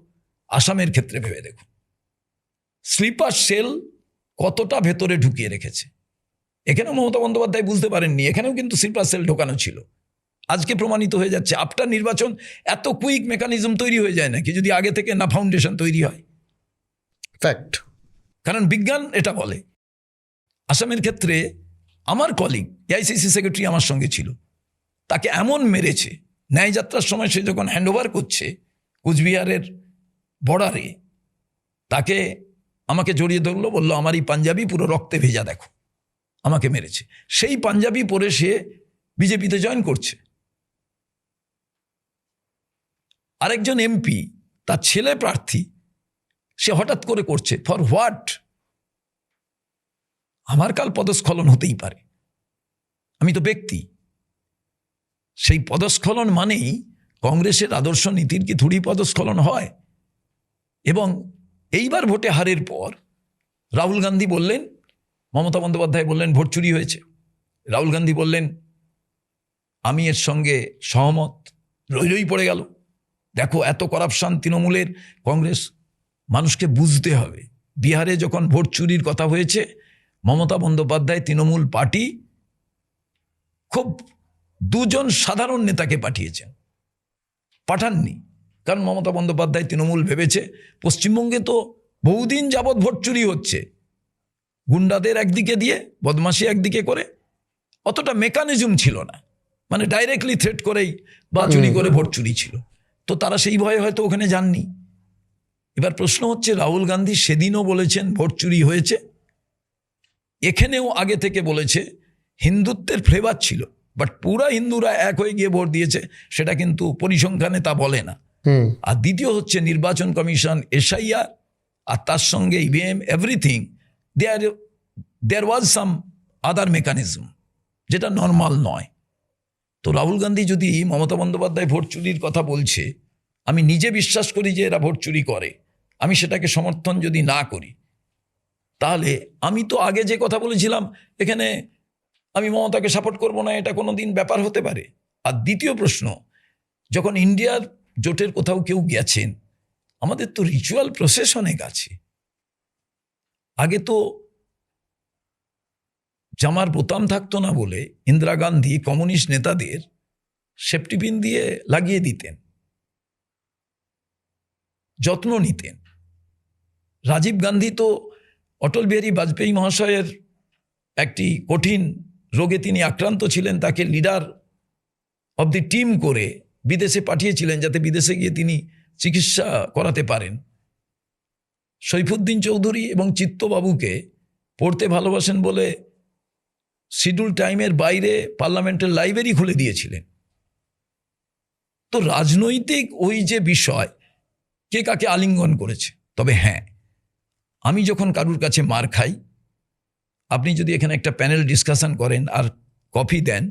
আসামের ক্ষেত্রে ভেবে দেখুন, স্লিপার সেল কতটা ভেতরে ঢুকিয়ে রেখেছে। এখানেও মমতা বন্দ্যোপাধ্যায় বুঝতে পারেননি, এখানেও কিন্তু স্লিপার সেল ঢোকানো ছিল। আজকে প্রমাণিত হয়ে যাচ্ছে। আফটার নির্বাচন এত কুইক মেকানিজম তৈরি হয়ে যায় নাকি, যদি আগে থেকে না ফাউন্ডেশন তৈরি হয়? ফ্যাক্ট। কারণ বিজ্ঞান এটা বলে। আসামের ক্ষেত্রে আমার কলিগ এআইসিসি সেক্রেটারি আমার সঙ্গে ছিল, তাকে এমন মেরেছে, ন্যায়যাত্রার সময় সে যখন হ্যান্ডওভার করছে কুচবিহারের বর্ডারে, তাকে আমাকে জড়িয়ে ধরলো, বললো আমার এই পাঞ্জাবি পুরো রক্তে ভেজা, দেখো আমাকে মেরেছে। সেই পাঞ্জাবি পরে সে বিজেপিতে জয়েন করছে। আরেকজন এমপি, তার ছেলে প্রার্থী, সে হঠাৎ করে করছে, ফর হোয়াট? আমার কাল পদস্খলন হতেই পারে, আমি তো ব্যক্তি। সেই পদস্খলন মানেই কংগ্রেসের আদর্শ নীতির কি থুড়ি পদস্খলন হয়? এবং এইবার ভোটে হারের পর রাহুল গান্ধী বললেন, মমতা বন্দ্যোপাধ্যায় বললেন ভোট চুরি হয়েছে, রাহুল গান্ধী বললেন আমি এর সঙ্গে সহমত, রই পড়ে গেল। দেখো এত করাপশন তৃণমূলের, কংগ্রেস। মানুষকে বুঝতে হবে, বিহারে যখন ভোট চুরির কথা হয়েছে, মমতা বন্দ্যোপাধ্যায় তৃণমূল পার্টি খুব দুজন সাধারণ নেতাকে পাঠাননি। কারণ মমতা বন্দ্যোপাধ্যায় তৃণমূল ভেবেছে পশ্চিমবঙ্গে তো বহুদিন যাবৎ ভোট চুরি হচ্ছে, গুন্ডাদের একদিকে দিয়ে বদমাশি একদিকে করে, অতটা মেকানিজম ছিল না, মানে ডাইরেক্টলি থ্রেট করেই বা চুরি করে ভোট চুরি ছিল। তো তারা সেই ভয়ে হয়তো ওখানে যাননি। এবার প্রশ্ন হচ্ছে, রাহুল গান্ধী সেদিনও বলেছেন ভোট চুরি হয়েছে, এখানেও আগে থেকে বলেছে হিন্দুত্বের ফ্লেভার ছিল, বাট পুরা হিন্দুরা এক হয়ে গিয়ে ভোট দিয়েছে, সেটা কিন্তু পরিসংখ্যানে তা বলে না। আর দ্বিতীয় হচ্ছে নির্বাচন কমিশন, এসআইআর, আর তার সঙ্গে ইভিএম, এভরিথিং, দেয়ার ওয়াজ সাম আদার মেকানিজম, যেটা নর্মাল নয়। তো রাহুল গান্ধী যদি মমতা বন্দ্যোপাধ্যায় ভোট চুরির কথা বলছে, আমি নিজে বিশ্বাস করি যে এরা ভোট চুরি করে, আমি সেটাকে সমর্থন যদি না করি, তাহলে আমি তো আগে যে কথা বলেছিলাম এখানে আমি মমতাকে সাপোর্ট করব না, এটা কোনো দিন ব্যাপার হতে পারে। আর দ্বিতীয় প্রশ্ন, যখন ইন্ডিয়ার জোটের কোথাও কেউ গেছেন, আমাদের তো রিচুয়াল প্রসেস অনেক আছে। আগে তো জামার বোতাম থাকতো না বলে ইন্দিরা গান্ধী কমিউনিস্ট নেতাদের সেফটি পিন দিয়ে লাগিয়ে দিতেন, যত্ন নিতেন। রাজীব গান্ধী তো অটল বিহারী বাজপেয়ী মহাশয়ের একটি কঠিন রোগে তিনি আক্রান্ত ছিলেন, তাকে লিডার অব দি টিম করে বিদেশে পাঠিয়েছিলেন, যাতে বিদেশে গিয়ে তিনি চিকিৎসা করাতে পারেন। সৈফুদ্দিন চৌধুরী এবং চিত্তবাবুকে পড়তে ভালোবাসেন বলে শিডিউল টাইমের বাইরে পার্লামেন্টের লাইব্রেরি খুলে দিয়েছিলেন। তো রাজনৈতিক ওই যে বিষয়, কে কাকে আলিঙ্গন করেছে। তবে হ্যাঁ, আমি যখন কারুর কাছে মার খাই, আপনি যদি এখানে একটা প্যানেল ডিসকাশন করেন আর কফি দেন,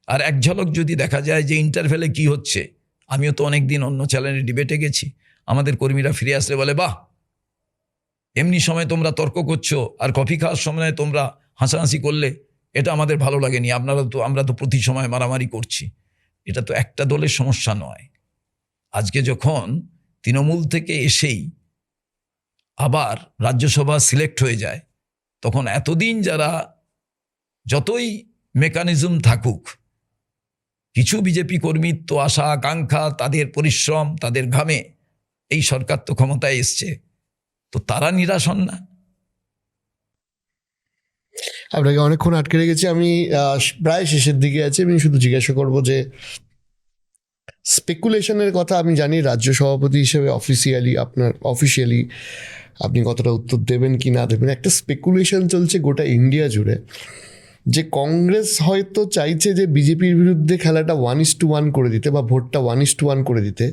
আর এক ঝলক যদি দেখা যায় যে ইন্টারভেলে কি হচ্ছে, আমিও তো অনেক দিন অন্য চ্যানেলে ডিবেটে গেছি, আমাদের কর্মীরা ফিরে আসলে বলে, বাহ, এমনি সময় তোমরা তর্ক করছো আর কফি খাওয়ার সময় তোমরা হাসাহাসি করলে, এটা আমাদের ভালো লাগেনি, আমরা তো প্রতি সময় মারামারি করছি। এটা তো একটা দলের সমস্যা নয়। আজকে যখন তৃণমূল থেকে এসেই আবার রাজ্যসভা সিলেক্ট হয়ে যায়, তখন এতদিন যারা যতই মেকানিজম থাকুক, কিছু বিজেপি কর্মীর তো আশা আকাঙ্ক্ষা, তাদের পরিশ্রম, তাদের ঘামে এই সরকার তো ক্ষমতায় এসছে, তো তারা নিরাশ হন না। আপনাকে অনেকক্ষণ আটকে রেখেছি, আমি প্রায় শেষের দিকে আছি। আমি শুধু জিজ্ঞাসা করবো যে স্পেকুলেশনের কথা আমি জানি রাজ্য সভাপতি হিসেবে অফিসিয়ালি আপনি কতটা উত্তর দেবেন কি না দেবেন। একটা স্পেকুলেশন চলছে গোটা ইন্ডিয়া জুড়ে যে কংগ্রেস হয়তো চাইছে যে বিজেপির বিরুদ্ধে খেলাটা 1:1 করে দিতে বা ভোটটা 1:1 করে দিতে,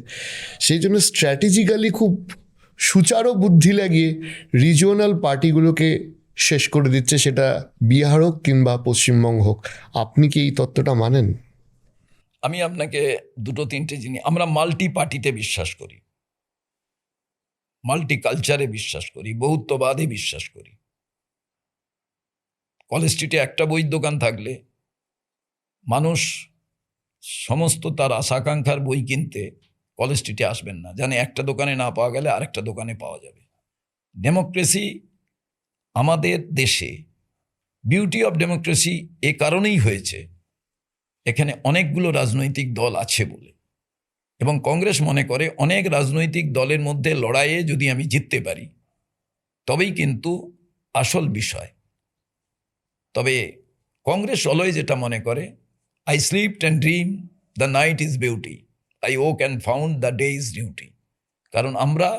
সেই জন্য স্ট্র্যাটেজিক্যালি খুব সুচারু বুদ্ধি লাগিয়ে রিজিওনাল পার্টিগুলোকে শেষ করে দিচ্ছে, সেটা বিহার হোক কিংবা পশ্চিমবঙ্গ হোক। আপনি কি এই তত্ত্বটা মানেন? আমি আপনাকে দুটো তিনটে জিনিস, আমরা মাল্টি পার্টিতে বিশ্বাস করি, মাল্টি কালচারে বিশ্বাস করি, বহুত্ববাদে বিশ্বাস করি। কলেজ স্ট্রিটে একটা বইয়ের দোকান থাকলে মানুষ সমস্ত তার আশা আকাঙ্ক্ষার বই কিনতে কলেজ স্ট্রিটে আসবেন না, জানে একটা দোকানে না পাওয়া গেলে আরেকটা দোকানে পাওয়া যাবে। ডেমোক্রেসি আমাদের দেশে, বিউটি অফ ডেমোক্রেসি এ কারণেই হয়েছে এখানে অনেকগুলো রাজনৈতিক দল আছে বলে, এবং কংগ্রেস মনে করে অনেক রাজনৈতিক দলের মধ্যে লড়াইয়ে যদি আমি জিততে পারি তবেই কিন্তু আসল বিষয়। তবে কংগ্রেস অলওয়েজ যেটা মনে করে, I slept and dream the night is beauty, I woke and found the day is duty. কারণ আমরা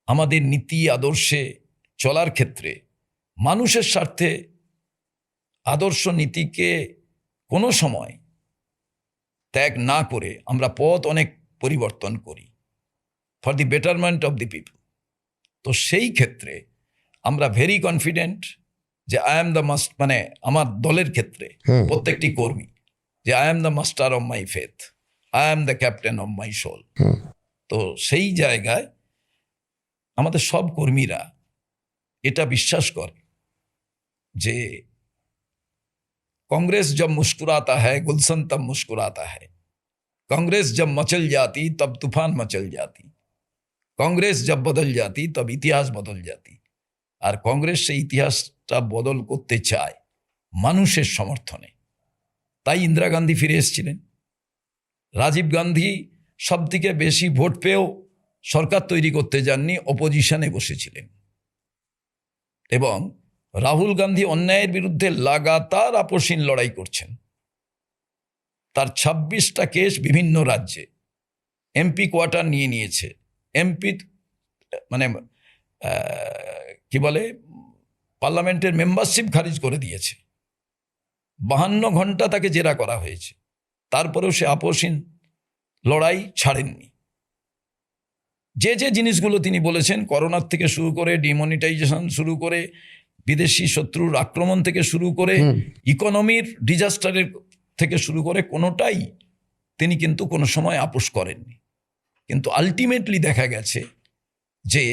আমাদের নীতি আদর্শে চলার ক্ষেত্রে মানুষের স্বার্থে আদর্শ নীতিকে কোনো সময় ত্যাগ না করে আমরা পথ অনেক পরিবর্তন করি for the betterment of the people. তো সেই ক্ষেত্রে আমরা ভেরি কনফিডেন্ট যে আই অ্যাম দ্য মাস্ট, মানে আমার দলের ক্ষেত্রে প্রত্যেকটি কর্মী, যে I am the master of my faith, I am the captain of my soul. তো সেই জায়গায় আমাদের সব কর্মীরা এটা বিশ্বাস করে যে कांग्रेस जब मुस्कुराता है गुलशन तब मुस्कुराता है, कांग्रेस जब मचल जाती तब तूफान मचल जाती, कांग्रेस जब बदल जाती तब इतिहास बदल जाती। আর কংগ্রেস সেই ইতিহাসটা বদল করতে চায় মানুষের সমর্থনে। তাই ইন্দিরা গান্ধী ফিরে এসেছিলেন। রাজীব গান্ধী সব থেকে বেশি ভোট পেয়েও সরকার তৈরি করতে যাননি, অপোজিশনে বসেছিলেন। এবং রাহুল গান্ধী অন্যায়ের বিরুদ্ধে লাগাতার আপোষহীন লড়াই করছেন। তার 26টা কেস বিভিন্ন রাজ্যে, এমপি কোয়ার্টার নিয়ে নিয়েছে, এমপি মানে কি বলে পার্লামেন্টের মেম্বারশিপ খারিজ করে দিয়েছে, 52 ঘন্টা তাকে জেরা করা হয়েছে, তারপরেও সে আপোষহীন লড়াই ছাড়েননি। যে যে জিনিসগুলো তিনি বলেছেন, করোনার থেকে শুরু করে ডিমনিটাইজেশন শুরু করে বিদেশি শত্রুর আক্রমণ থেকে শুরু করে ইকোনমির ডিজাস্টারের থেকে শুরু করে কোনোটাই তিনি কিন্তু কোনো সময় আপোষ করেননি। কিন্তু আলটিমেটলি দেখা গেছে যে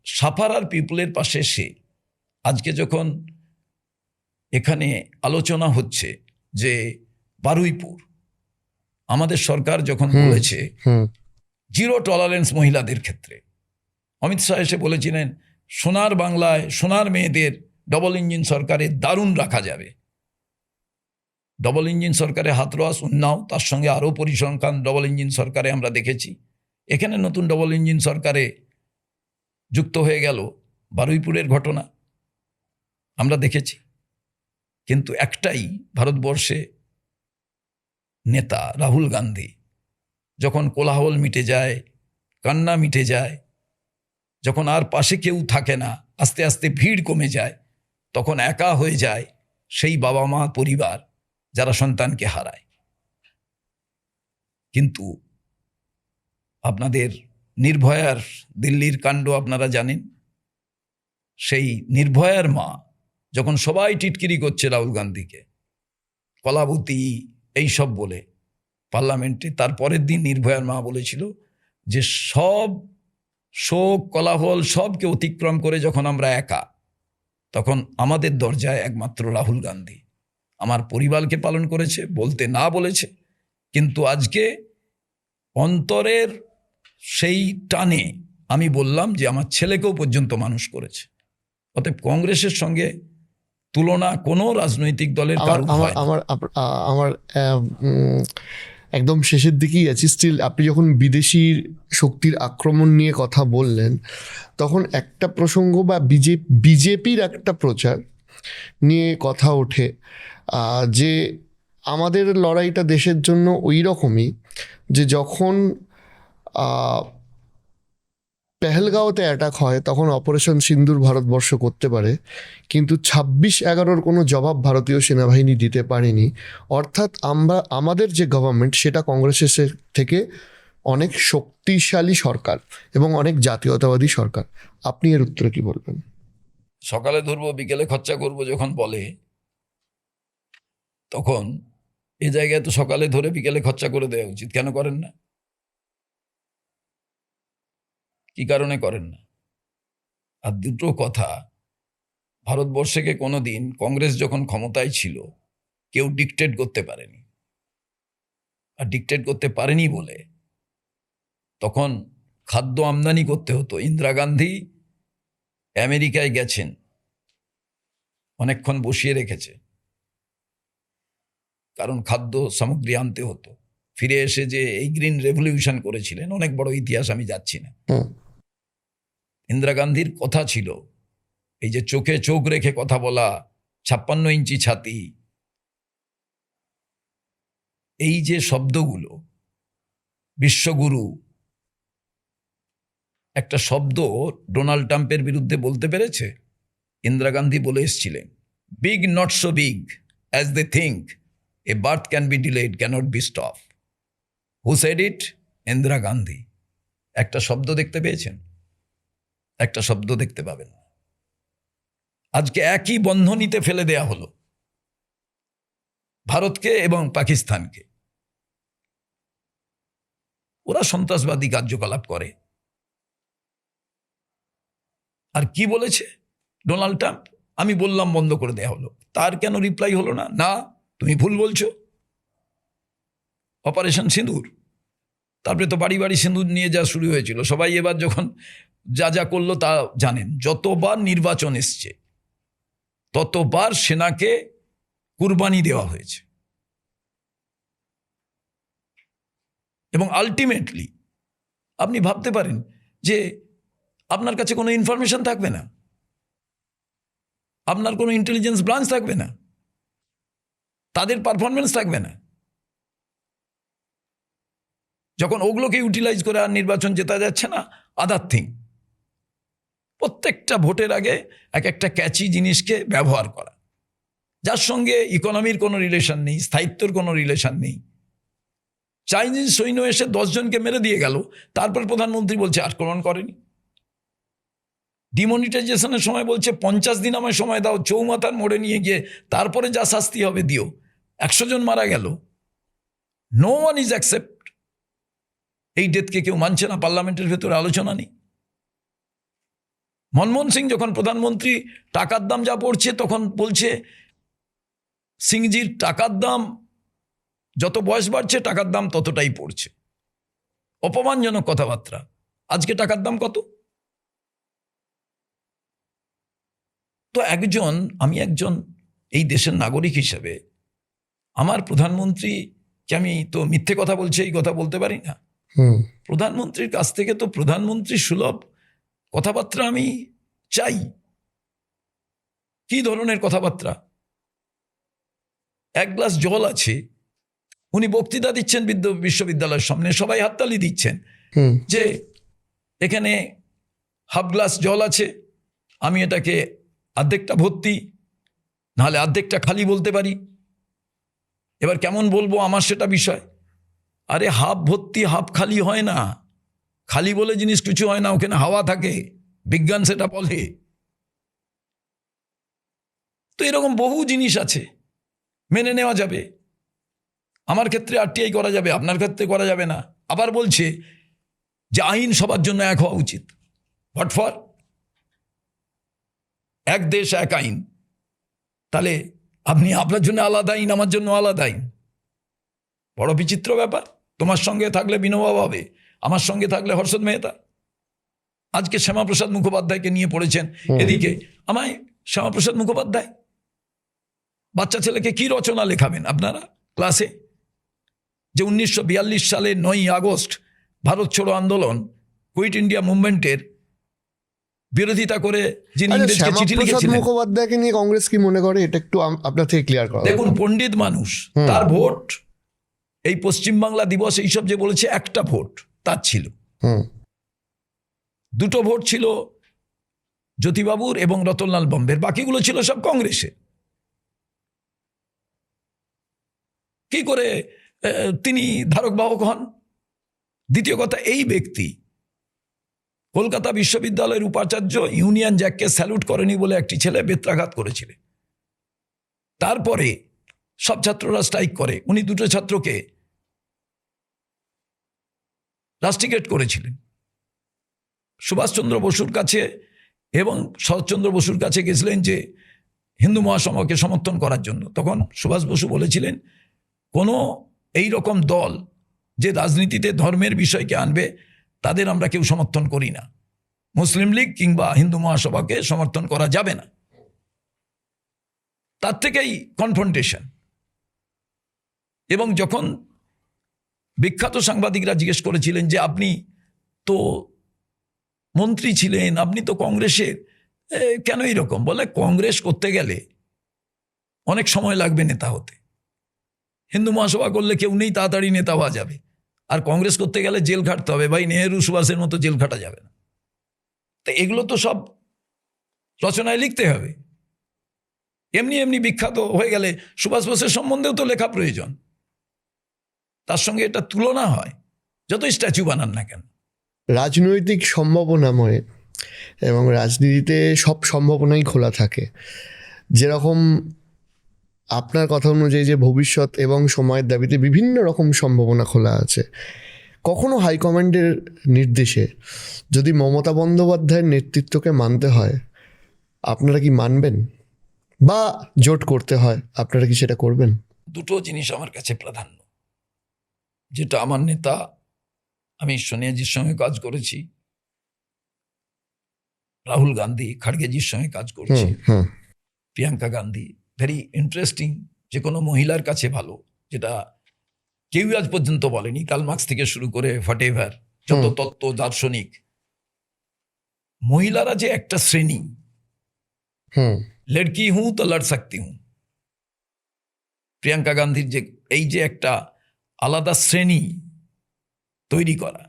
সাফারার পিপলের পাশে সে, আজকে যখন এখানে আলোচনা হচ্ছে যে বারুইপুর, আমাদের সরকার যখন বলেছে জিরো টলারেন্স মহিলাদের ক্ষেত্রে, অমিত শাহ এসে বলেছিলেন সোনার বাংলায় সোনার মেয়েদের ডবল ইঞ্জিন সরকারে দারুণ রাখা যাবে। ডবল ইঞ্জিন সরকারে হাতরস, উন্নাও, তার সঙ্গে আরও পরিসংখ্যান ডবল ইঞ্জিন সরকারে আমরা দেখেছি। এখানে নতুন ডবল ইঞ্জিন সরকারে যুক্ত হয়ে গেল বারুইপুরের ঘটনা আমরা দেখেছি। কিন্তু একটাই ভারতবর্ষে নেতা রাহুল গান্ধী, যখন কোলাহল মিটে যায়, কান্না মিটে যায়, যখন আর পাশে কেউ থাকে না, আস্তে আস্তে ভিড় কমে যায়, তখন একা হয়ে যায় সেই বাবা মা পরিবার যারা সন্তানকে হারায়। কিন্তু আপনাদের নির্ভয়ার দিল্লির কাণ্ড আপনারা জানেন। সেই নির্ভয়ার মা যখন সবাই টিটকিরি করছে রাহুল গান্ধীকে, কলাবতী এইসব বলে পার্লামেন্টে, তার পরের দিন নির্ভয়ার মা বলেছিল যে সব শোক কোলাহল সবকে অতিক্রম করে যখন আমরা একা, তখন আমাদের দরজায় একমাত্র রাহুল গান্ধী আমার পরিবারকে পালন করেছে, বলতে না বলেছে, কিন্তু আজকে অন্তরের সেই টানে আমি বললাম যে আমার ছেলেকেও পর্যন্ত মানুষ করেছে। অতএব কংগ্রেসের সঙ্গে তুলনা কোনো রাজনৈতিক দলের আমার একদম শেষের দিকেই আছি। স্টিল আপনি যখন বিদেশি শক্তির আক্রমণ নিয়ে কথা বললেন, তখন একটা প্রসঙ্গ বা বিজেপির একটা প্রচার নিয়ে কথা ওঠে যে আমাদের লড়াইটা দেশের জন্য ওই রকমই যে যখন পেহেলগাঁওতে অ্যাটাক হয় তখন অপারেশন সিন্দুর ভারতবর্ষ করতে পারে, কিন্তু 26/11 কোনো জবাব ভারতীয় সেনাবাহিনী দিতে পারেনি। অর্থাৎ আমাদের যে গভর্নমেন্ট সেটা কংগ্রেসের থেকে অনেক শক্তিশালী সরকার এবং অনেক জাতীয়তাবাদী সরকার। আপনি এর উত্তরে কি বলবেন? সকালে ধরবো বিকেলে খরচা করব যখন বলে, তখন এ জায়গায় তো সকালে ধরে বিকেলে খরচা করে দেওয়া উচিত। কেন করেন না? কি কারণে করেন না? আর দুটো কথা, ভারতবর্ষকে কোনোদিন কংগ্রেস যখন ক্ষমতায় ছিল কেউ ডিকটেট করতে পারেনি। আর ডিকটেট করতে পারেনি বলে তখন খাদ্য আমদানি করতে হতো। ইন্দিরা গান্ধী আমেরিকায় গেছেন, অনেকক্ষণ বসিয়ে রেখেছে, কারণ খাদ্য সামগ্রী আনতে হতো। ফিরে এসে যে এই গ্রিন রেভলিউশন করেছিলেন, অনেক বড় ইতিহাস, আমি যাচ্ছি না। ইন্দিরা গান্ধীর কথা ছিল, এই যে চোখে চোখ রেখে কথা বলা, 56 ইঞ্চি ছাতি, এই যে শব্দগুলো, বিশ্বগুরু, একটা শব্দ ডোনাল্ড ট্রাম্পের বিরুদ্ধে বলতে পেরেছে? ইন্দিরা গান্ধী বলে এসেছিলেন, big not so big as they think, a birth can be delayed, cannot be stop. Who said it? Indira Gandhi. একটা শব্দ দেখতে পেয়েছেন? একটা শব্দ দেখতে পাবেন না। আজকে একই বন্ধনীতে ফেলে দেয়া হলো ভারতকে এবং পাকিস্তানকে। ওরা সন্ত্রাসবাদী কার্যকলাপ করে। আর কি বলেছে ডোনাল্ড ট্রাম্প? আমি বললাম বন্ধ করে দেয়া হলো। তার কেন রিপ্লাই হলো না? না, তুমি ভুল বলছো। অপারেশন সিঁদুর, তারপরে তো বাড়ি বাড়ি সিঁদুর নিয়ে যা শুরু হয়েছিল, সবাই এবার যখন যা যা করলো তা জানেন। যতবার নির্বাচন এসছে ততবার সেনাকে কুরবানি দেওয়া হয়েছে, এবং আলটিমেটলি আপনি ভাবতে পারেন যে আপনার কাছে কোনো ইনফরমেশন থাকবে না, আপনার কোনো ইন্টেলিজেন্স ব্রাঞ্চ থাকবে না, তাদের পারফরমেন্স থাকবে না। যখন ওগুলোকে ইউটিলাইজ করে আর নির্বাচন জেতা যাচ্ছে না, আদার থিং, প্রত্যেকটা ভোটের আগে এক একটা ক্যাচি জিনিসকে ব্যবহার করা, যার সঙ্গে ইকোনমির কোনো রিলেশন নেই, স্থায়িত্বর কোনো রিলেশন নেই। চাইনিজ সৈন্য এসে 10 জনকে মেরে দিয়ে গেল, তারপর প্রধানমন্ত্রী বলছে আক্রমণ করেনি। ডিমনিটাইজেশনের সময় বলছে 50 দিন আমায় সময় দাও, চৌমাথার মোড়ে নিয়ে গিয়ে তারপরে যা শাস্তি হবে দিও। 100 জন মারা গেল। No one is accept. এই ডেথকে কেউ মানছে না। পার্লামেন্টের ভেতরে আলোচনা নেই। মনমোহন সিং যখন প্রধানমন্ত্রী, টাকার দাম যা পড়ছে, তখন বলছে সিংজির টাকার দাম যত বয়স বাড়ছে টাকার দাম ততটাই পড়ছে। অপমানজনক কথাবার্তা। আজকে টাকার দাম কত? তো আমি একজন এই দেশের নাগরিক হিসেবে আমার প্রধানমন্ত্রীকে, আমি তো মিথ্যে কথা বলছি এই কথা বলতে পারি না। প্রধানমন্ত্রীর কাছ থেকে তো প্রধানমন্ত্রী সুলভ কথাবার্তা আমি চাই। কি ধরনের কথাবার্তা? এক গ্লাস জল আছে, উনি বক্তৃতা দিচ্ছেন বিশ্ববিদ্যালয়ের সামনে, সবাই হাততালি দিচ্ছেন যে এখানে হাফ গ্লাস জল আছে, আমি এটাকে অর্ধেকটা ভর্তি নাহলে অর্ধেকটা খালি বলতে পারি। এবার কেমন বলবো আমার সেটা বিষয়। আরে হাফ ভর্তি হাফ খালি হয় না, খালি বলে জিনিস কিছু হয় না, ওখানে হাওয়া থাকে, বিজ্ঞান সেটা বলে। তো এরকম বহু জিনিস আছে, মেনে নেওয়া যাবে। আমার ক্ষেত্রে আরটিআই করা যাবে, আপনার ক্ষেত্রে করা যাবে না। আবার বলছে যে আইন সবার জন্য এক হওয়া উচিত। What for? এক দেশ এক আইন। তাহলে আপনি আপনার জন্য আলাদা আইন, আমার জন্য আলাদা আইন। বড় বিচিত্র ব্যাপার। তোমার সঙ্গে থাকলে বিনোবা ভাবে, আমার সঙ্গে থাকলে হর্ষদ মেহতা। আজকে শ্যামাপ্রসাদ মুখোপাধ্যায়কে নিয়ে পড়েছেন এদিকে। আমায় শ্যামাপ্রসাদ মুখোপাধ্যায়, বাচ্চা ছেলেকে কি রচনা লেখাবেন আপনারা ক্লাসে? যে 1942 সালে 9ই আগস্ট ভারত ছাড়ো আন্দোলন, কুইট ইন্ডিয়া মুভমেন্টের বিরোধিতা করে যিনি ইংরেজকে চিঠি লিখেছিলেন। মুখোপাধ্যায়কে নিয়ে কংগ্রেস কি মনে করে, এটা একটু আপনার থেকে ক্লিয়ার করা। দেখুন, পণ্ডিত মানুষ, তার ভোট, এই পশ্চিমবাংলা দিবস এইসব যে বলেছে, একটা ভোট তার ছিল। 2টো ভোট ছিল জ্যোতিবাবুর এবং রতনলাল বম্বের, বাকিগুলো ছিল সব কংগ্রেসের। কি করে তিনি ধারক বাহক হন? দ্বিতীয় কথা, এই ব্যক্তি কলকাতা বিশ্ববিদ্যালয়ের উপাচার্য ইউনিয়ন জ্যাককে স্যালুট করেনি বলে একটি ছেলে বেত্রাঘাত করেছিলেন। তারপরে সব ছাত্ররা স্ট্রাইক করে, উনি 2টো ছাত্রকে রাস্টিকেট করেছিলেন। সুভাষচন্দ্র বসুর কাছে এবং শরৎচন্দ্র বসুর কাছে গেছিলেন যে হিন্দু মহাসভাকে সমর্থন করার জন্য। তখন সুভাষ বসু বলেছিলেন, কোনো এই রকম দল যে রাজনীতিতে ধর্মের বিষয়কে আনবে তাদের আমরা কেউ সমর্থন করি না। মুসলিম লীগ কিংবা হিন্দু মহাসভাকে সমর্থন করা যাবে না। তার থেকেই কনফ্রন্টেশন। এবং যখন বিখ্যাত সাংবাদিকরা জিজ্ঞেস করেছিলেন যে আপনি তো মন্ত্রী ছিলেন, আপনি তো কংগ্রেসের, কেন এইরকম? বলে, কংগ্রেস করতে গেলে অনেক সময় লাগবে নেতা হতে। হিন্দু মহাসভা করলে কেউ নেই, তাড়াতাড়ি নেতা হওয়া যাবে। আর কংগ্রেস করতে গেলে জেল খাটতে হবে, ভাই নেহেরু সুভাষের মতো জেল খাটা যাবে না। তো এগুলো তো সব রচনায় লিখতে হবে। এমনি এমনি বিখ্যাত হয়ে গেলে সুভাষ বোসের সম্বন্ধেও তো লেখা প্রয়োজন। তার সঙ্গে এটা তুলনা হয়, যতই স্ট্যাচু বানান না কেন। রাজনৈতিক সম্ভাবনাময় এবং রাজনীতিতে সব সম্ভাবনাই খোলা থাকে। যেরকম আপনার কথা অনুযায়ী যে ভবিষ্যৎ এবং সময়ের দাবিতে বিভিন্ন রকম সম্ভাবনা খোলা আছে, কখনো হাইকমান্ডের নির্দেশে যদি মমতা বন্দ্যোপাধ্যায়ের নেতৃত্বকে মানতে হয়, আপনারা কি মানবেন? বা জোট করতে হয়, আপনারা কি সেটা করবেন? 2টো জিনিস আমার কাছে প্রাধান্য। যেটা আমার নেতা, আমি সোনিয়াজির সঙ্গে কাজ করেছি, রাহুল গান্ধী খাড়গেজির সঙ্গে কাজ করছি, প্রিয়াঙ্কা গান্ধী, ভেরি ইন্টারেস্টিং। যে কোনো মহিলার কাছে ভালো, যেটা কেউ আজ পর্যন্ত বলেনি। কার্ল মার্কস থেকে শুরু করে হোয়াটএভার যত তত্ত্ব দার্শনিক, মহিলারা যে একটা শ্রেণী, লড়কি হুঁ তো লড় সকতি হুঁ। প্রিয়াঙ্কা গান্ধীর যে এই যে একটা আলাদা শ্রেণী তৈরি করা,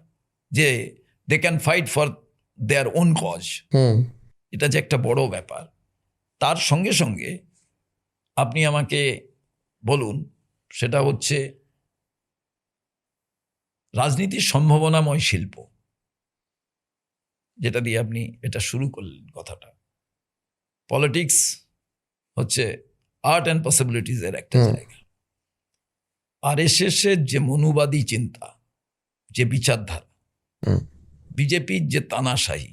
যে they can fight for their own cause, এটা যে একটা বড় ব্যাপার। তার সঙ্গে সঙ্গে আপনি আমাকে বলুন, সেটা হচ্ছে রাজনীতির সম্ভাবনাময় শিল্প, যেটা দিয়ে আপনি এটা শুরু করলেন কথাটা। পলিটিক্স হচ্ছে আর্ট অ্যান্ড পসিবিলিটিজের একটা জায়গা। আরএসএসের যে মনুবাদী চিন্তা, যে বিচারধারা, বিজেপির যে তানাশাহি,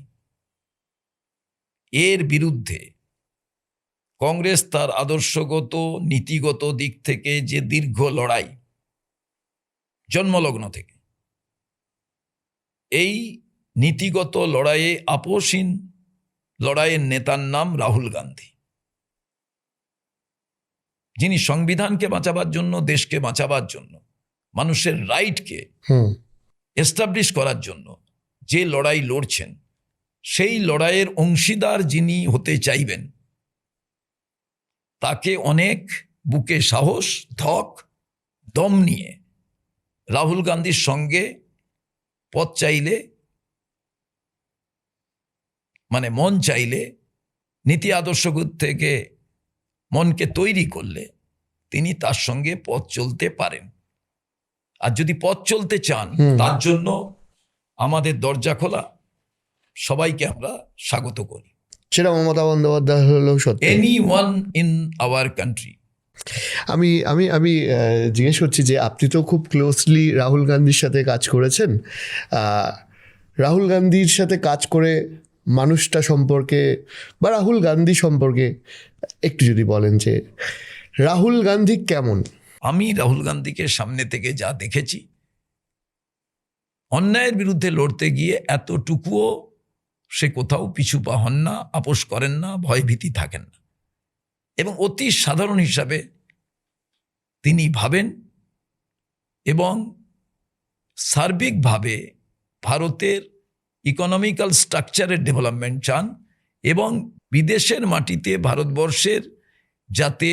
এর বিরুদ্ধে কংগ্রেস তার আদর্শগত নীতিগত দিক থেকে যে দীর্ঘ লড়াই, জন্মলগ্ন থেকে, এই নীতিগত লড়াইয়ে আপোষহীন লড়াইয়ের নেতার নাম রাহুল গান্ধী, যিনি সংবিধানকে বাঁচাবার জন্য, দেশকে বাঁচাবার জন্য, মানুষের রাইটকে এস্টাবলিশ করার জন্য যে লড়াই লড়ছেন, সেই লড়াইয়ের অংশীদার যিনি হতে চাইবেন, তাকে অনেক বুকে সাহস, ধক, দম নিয়ে রাহুল গান্ধীর সঙ্গে পথ চাইলে, মানে মন চাইলে, নীতি আদর্শগুলো থেকে মনকে তৈরি করলে তিনি তার সঙ্গে পথ চলতে পারেন। আর যদি পথ চলতে চান, তার জন্য আমাদের দরজা খোলা, সবাইকে আমরা স্বাগত করি। সেটা মমতা বন্দ্যোপাধ্যায় হলেও সত্যি, এনিওয়ান ইন আওয়ার কান্ট্রি। আমি আমি আমি জিজ্ঞেস করছি যে আপনি তো খুব ক্লোজলি রাহুল গান্ধীর সাথে কাজ করেছেন। রাহুল গান্ধীর সাথে কাজ করে মানুষটা সম্পর্কে বা রাহুল গান্ধী সম্পর্কে একটু যদি বলেন যে রাহুল গান্ধী কেমন? আমি রাহুল গান্ধীকে সামনে থেকে যা দেখেছি, অন্যায়ের বিরুদ্ধে লড়তে গিয়ে এতটুকুও সে কোথাও পিছু পা হন না, আপোষ করেন না, ভয়ভীতি থাকেন না। এবং অতি সাধারণ হিসাবে তিনি ভাবেন এবং সার্বিকভাবে ভারতের ইকোনমিক্যাল স্ট্রাকচারের ডেভেলপমেন্ট চান এবং বিদেশের মাটিতে ভারতবর্ষের যাতে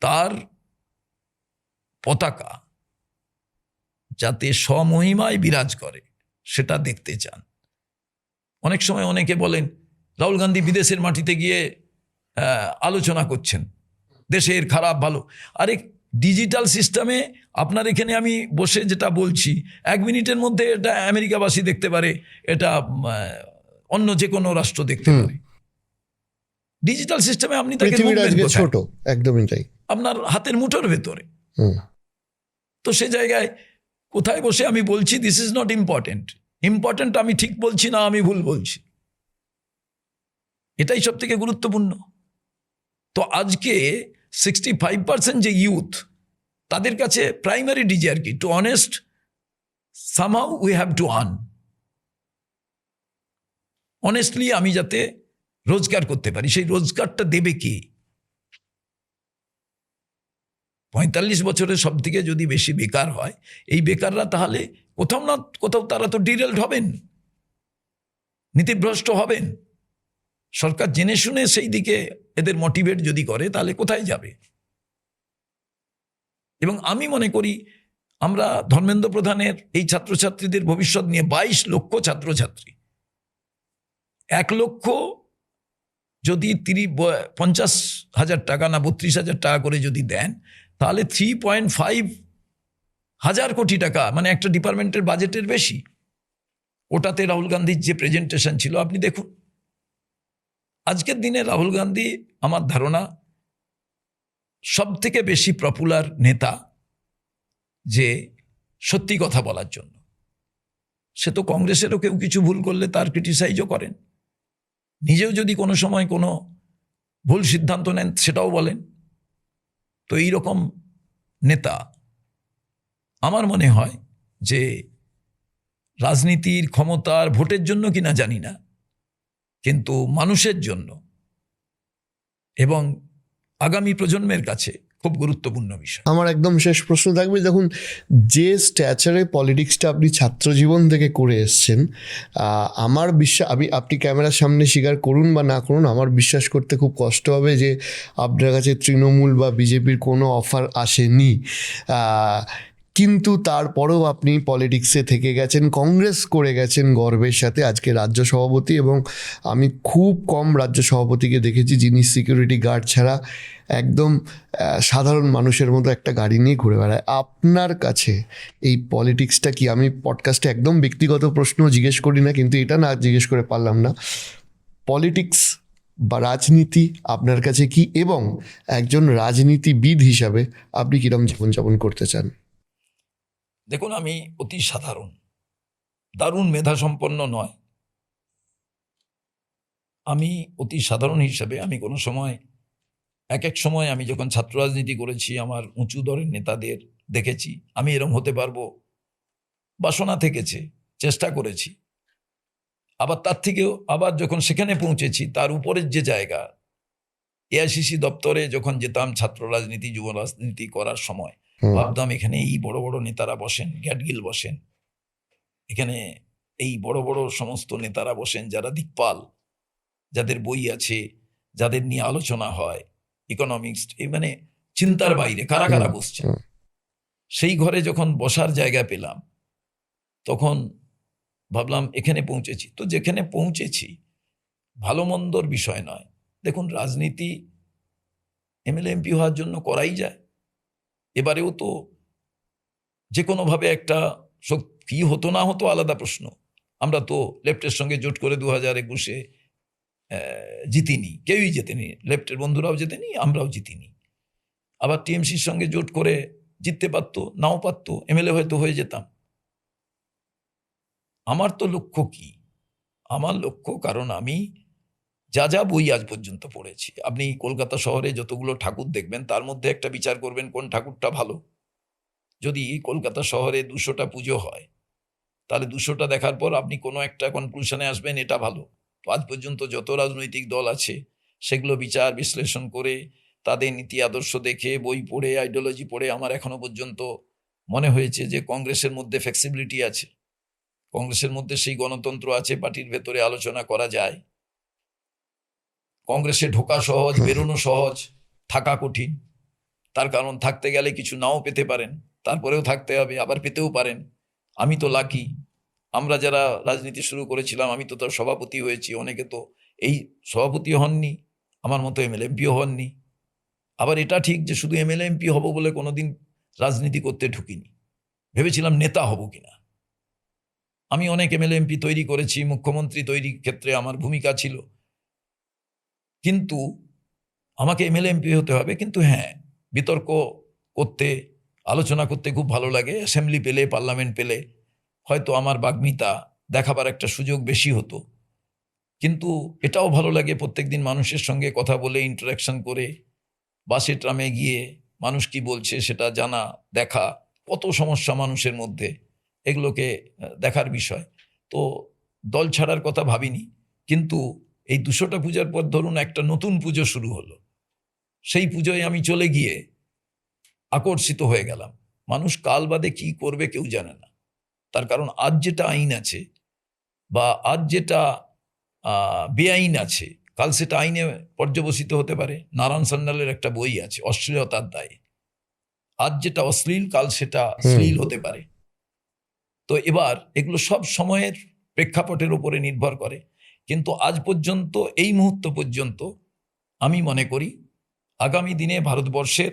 তার পতাকা যাতে স্বমহিমায় বিরাজ করে, সেটা দেখতে চান। অনেক সময় অনেকে বলেন রাহুল গান্ধী বিদেশের মাটিতে গিয়ে আলোচনা করছেন দেশের খারাপ ভালো। আরে ডিজিটাল সিস্টেমে আপনার এখানে আমি বসে যেটা বলছি 1 মিনিটের মধ্যে এটা আমেরিকাবাসী দেখতে পারে, এটা অন্য যে কোনো রাষ্ট্র দেখতে পারে। ডিজিটাল সিস্টেমে আপনি তাকে পৃথিবীর ঢুকবেন আজকে কোথায়? ছোট, একদমই তাই। আপনার হাতের মুঠোর ভেতরে। হুম। তো সে জায়গায় কোথায় বসে আমি বলছি this is not important. Important আমি ঠিক বলছি না আমি ভুল বলছি, এটাই সব থেকে গুরুত্বপূর্ণ। তো আজকে 65% যে ইউথ, তাদের কাছে প্রাইমারি ডিজায়ার কি? To honest, somehow we have to earn. Honestly আমি যাতে রোজগার করতে পারি, সেই রোজগারটা দেবে কে? 45 বছরের সব থেকে যদি বেশি বেকার হয়, এই বেকাররা তাহলে কোথাও না কোথাও তারা তো ডিরেলড হবেন, নীতিভ্রষ্ট হবেন। সরকার জেনে শুনে সেই দিকে এদের মোটিভেট যদি করে তাহলে কোথায় যাবে? এবং আমি মনে করি আমরা ধর্মেন্দ্র প্রধানের এই ছাত্রছাত্রীদের ভবিষ্যৎ নিয়ে 22 লক্ষ ছাত্রছাত্রী, 1 লক্ষ যদি 50,000 টাকা না 32,000 টাকা করে যদি দেন, তাহলে 3.5 হাজার কোটি টাকা, মানে একটা ডিপার্টমেন্টের বাজেটের বেশি। ওটাতে রাহুল গান্ধীর যে প্রেজেন্টেশন ছিল আপনি দেখুন। আজকের দিনে রাহুল গান্ধী আমার ধারণা সব থেকে বেশি পপুলার নেতা, যে সত্যি কথা বলার জন্য। সে তো কংগ্রেসেরও কেউ কিছু ভুল করলে তার ক্রিটিসাইজও করেন, নিজেও যদি কোনো সময় কোনো ভুল সিদ্ধান্ত নেন সেটাও বলেন। তো এইরকম নেতা আমার মনে হয় যে রাজনীতির ক্ষমতার ভোটের জন্য কিনা জানি না, কিন্তু মানুষের জন্য এবং আগামী প্রজন্মের কাছে খুব গুরুত্বপূর্ণ বিষয়। আমার একদম শেষ প্রশ্ন থাকবে, দেখুন যে স্ট্যাচারে পলিটিক্সটা আপনি ছাত্র জীবন থেকে করে এসছেন, আমার বিশ্বাস, আপনি ক্যামেরার সামনে স্বীকার করুন বা না করুন, আমার বিশ্বাস করতে খুব কষ্ট হবে যে আপনার কাছে তৃণমূল বা বিজেপির কোনো অফার আসেনি। কিন্তু তারপরেও আপনি পলিটিক্সে থেকে গেছেন, কংগ্রেস করে গেছেন গর্বের সাথে, আজকে রাজ্য সভাপতি। এবং আমি খুব কম রাজ্য সভাপতিকে দেখেছি যিনি সিকিউরিটি গার্ড ছাড়া একদম সাধারণ মানুষের মতো একটা গাড়ি নিয়ে ঘুরে বেড়ায়। আপনার কাছে এই পলিটিক্সটা কি, আমি পডকাস্টে একদম ব্যক্তিগত প্রশ্ন জিজ্ঞেস করি না, কিন্তু এটা না জিজ্ঞেস করে পারলাম না, পলিটিক্স বা রাজনীতি আপনার কাছে কি, এবং একজন রাজনীতিবিদ হিসাবে আপনি কিরম জীবনযাপন করতে চান? দেখুন, আমি অতি সাধারণ, দারুণ মেধাসম্পন্ন নয়। আমি অতি সাধারণ হিসাবে আমি কোনো সময় এক সময় আমি যখন ছাত্র রাজনীতি করেছি, আমার উঁচু দরের নেতাদের দেখেছি আমি এরকম হতে পারবো, বাসনা থেকেছে, চেষ্টা করেছি। আবার তার থেকেও আবার যখন সেখানে পৌঁছেছি, তার উপরের যে জায়গা, এআইসিসি দপ্তরে যখন যেতাম ছাত্র রাজনীতি যুব রাজনীতি করার সময়, ভাবতাম এখানে এই বড় বড় নেতারা বসেন, গ্যাটগিল বসেন, এখানে এই বড় বড় সমস্ত নেতারা বসেন যারা দিকপাল, যাদের বই আছে, যাদের নিয়ে আলোচনা হয়, ইকোনমিক্স, এই মানে চিন্তার বাইরে কারা কারা বসছেন। সেই ঘরে যখন বসার জায়গা পেলাম, তখন ভাবলাম এখানে পৌঁছেছি। তো যেখানে পৌঁছেছি ভালো মন্দর বিষয় নয়। দেখুন, রাজনীতি এমএলএ এমপি হওয়ার জন্য করাই যায়। এবারেও তো যে কোনোভাবে একটা কি হতো না হতো আলাদা প্রশ্ন। আমরা তো লেফটের সঙ্গে জোট করে 2021-এ জিতিনি, কেউই জেতেনি, লেফটের বন্ধুরাও জেতেনি, আমরাও জিতিনি। আবার টিএমসির সঙ্গে জোট করে জিততে পারতো, নাও পারতো, এমএলএ হয়তো হয়ে যেতাম। আমার তো লক্ষ্য কি? আমার লক্ষ্য, কারণ আমি যা যা বই আজ পর্যন্ত পড়েছি, আপনি কলকাতা শহরে যতগুলো ঠাকুর দেখবেন তার মধ্যে একটা বিচার করবেন কোন ঠাকুরটা ভালো। যদি কলকাতা শহরে 200টা পুজো হয়, তাহলে 200টা দেখার পর আপনি কোনো একটা কনক্লুশনে আসবেন এটা ভালো। তো আজ পর্যন্ত যত রাজনৈতিক দল আছে সেগুলো বিচার বিশ্লেষণ করে, তাদের নীতি আদর্শ দেখে, বই পড়ে, আইডিওলজি পড়ে, আমার এখনো পর্যন্ত মনে হয়েছে যে কংগ্রেসের মধ্যে ফ্লেক্সিবিলিটি আছে, কংগ্রেসের মধ্যে সেই গণতন্ত্র আছে, পার্টির ভেতরে আলোচনা করা যায়, কংগ্রেসে ঢোকা সহজ, বেরোনো সহজ, থাকা কঠিন। তার কারণ থাকতে গেলে কিছু নাও পেতে পারেন, তারপরেও থাকতে হবে, আবার পেতেও পারেন। আমি তো লাকি, আমরা যারা রাজনীতি শুরু করেছিলাম, আমি তো তার সভাপতি হয়েছি, অনেকে তো এই সভাপতি হননি, আমার মতো এমএলএ এমপিও হননি। আবার এটা ঠিক যে শুধু এমএলএ এমপি হব বলে কোনোদিন রাজনীতি করতে ঢুকিনি, ভেবেছিলাম নেতা হব কিনা। আমি অনেক এমএলএ এমপি তৈরি করেছি, মুখ্যমন্ত্রী তৈরির ক্ষেত্রে আমার ভূমিকা ছিল, কিন্তু আমাকে এমএলএ এমপি হতে হবে। কিন্তু হ্যাঁ, বিতর্ক করতে, আলোচনা করতে খুব ভালো লাগে। অ্যাসেম্বলি পেলে, পার্লামেন্ট পেলে হয়তো আমার বাগ্মিতা দেখাবার একটা সুযোগ বেশি হতো। কিন্তু এটাও ভালো লাগে প্রত্যেকদিন মানুষের সঙ্গে কথা বলে, ইন্টারাকশন করে, বাসে ট্রামে গিয়ে মানুষ কি বলছে সেটা জানা, দেখা, কত সমস্যা মানুষের মধ্যে, এগুলোকে দেখার বিষয়। তো দল ছাড়ার কথা ভাবিনি, কিন্তু এই 200টা পূজার পর ধরুন একটা নতুন পুজো শুরু হলো, সেই পুজোয় আমি চলে গিয়ে আকর্ষিত হয়ে গেলাম। মানুষ কাল বাদে কি করবে কেউ জানে না। তার কারণ আজ যেটা আইন আছে বা আজ যেটা বেআইন আছে, কাল সেটা আইনে পর্যবসিত হতে পারে। নারায়ণ সান্যালের একটা বই আছে, অশ্লীলতার দায়ে। আজ যেটা অশ্লীল, কাল সেটা শ্লীল হতে পারে। তো এবার এগুলো সব সময়ের প্রেক্ষাপটের উপরে নির্ভর করে। কিন্তু আজ পর্যন্ত, এই মুহূর্ত পর্যন্ত আমি মনে করি আগামী দিনে ভারতবর্ষের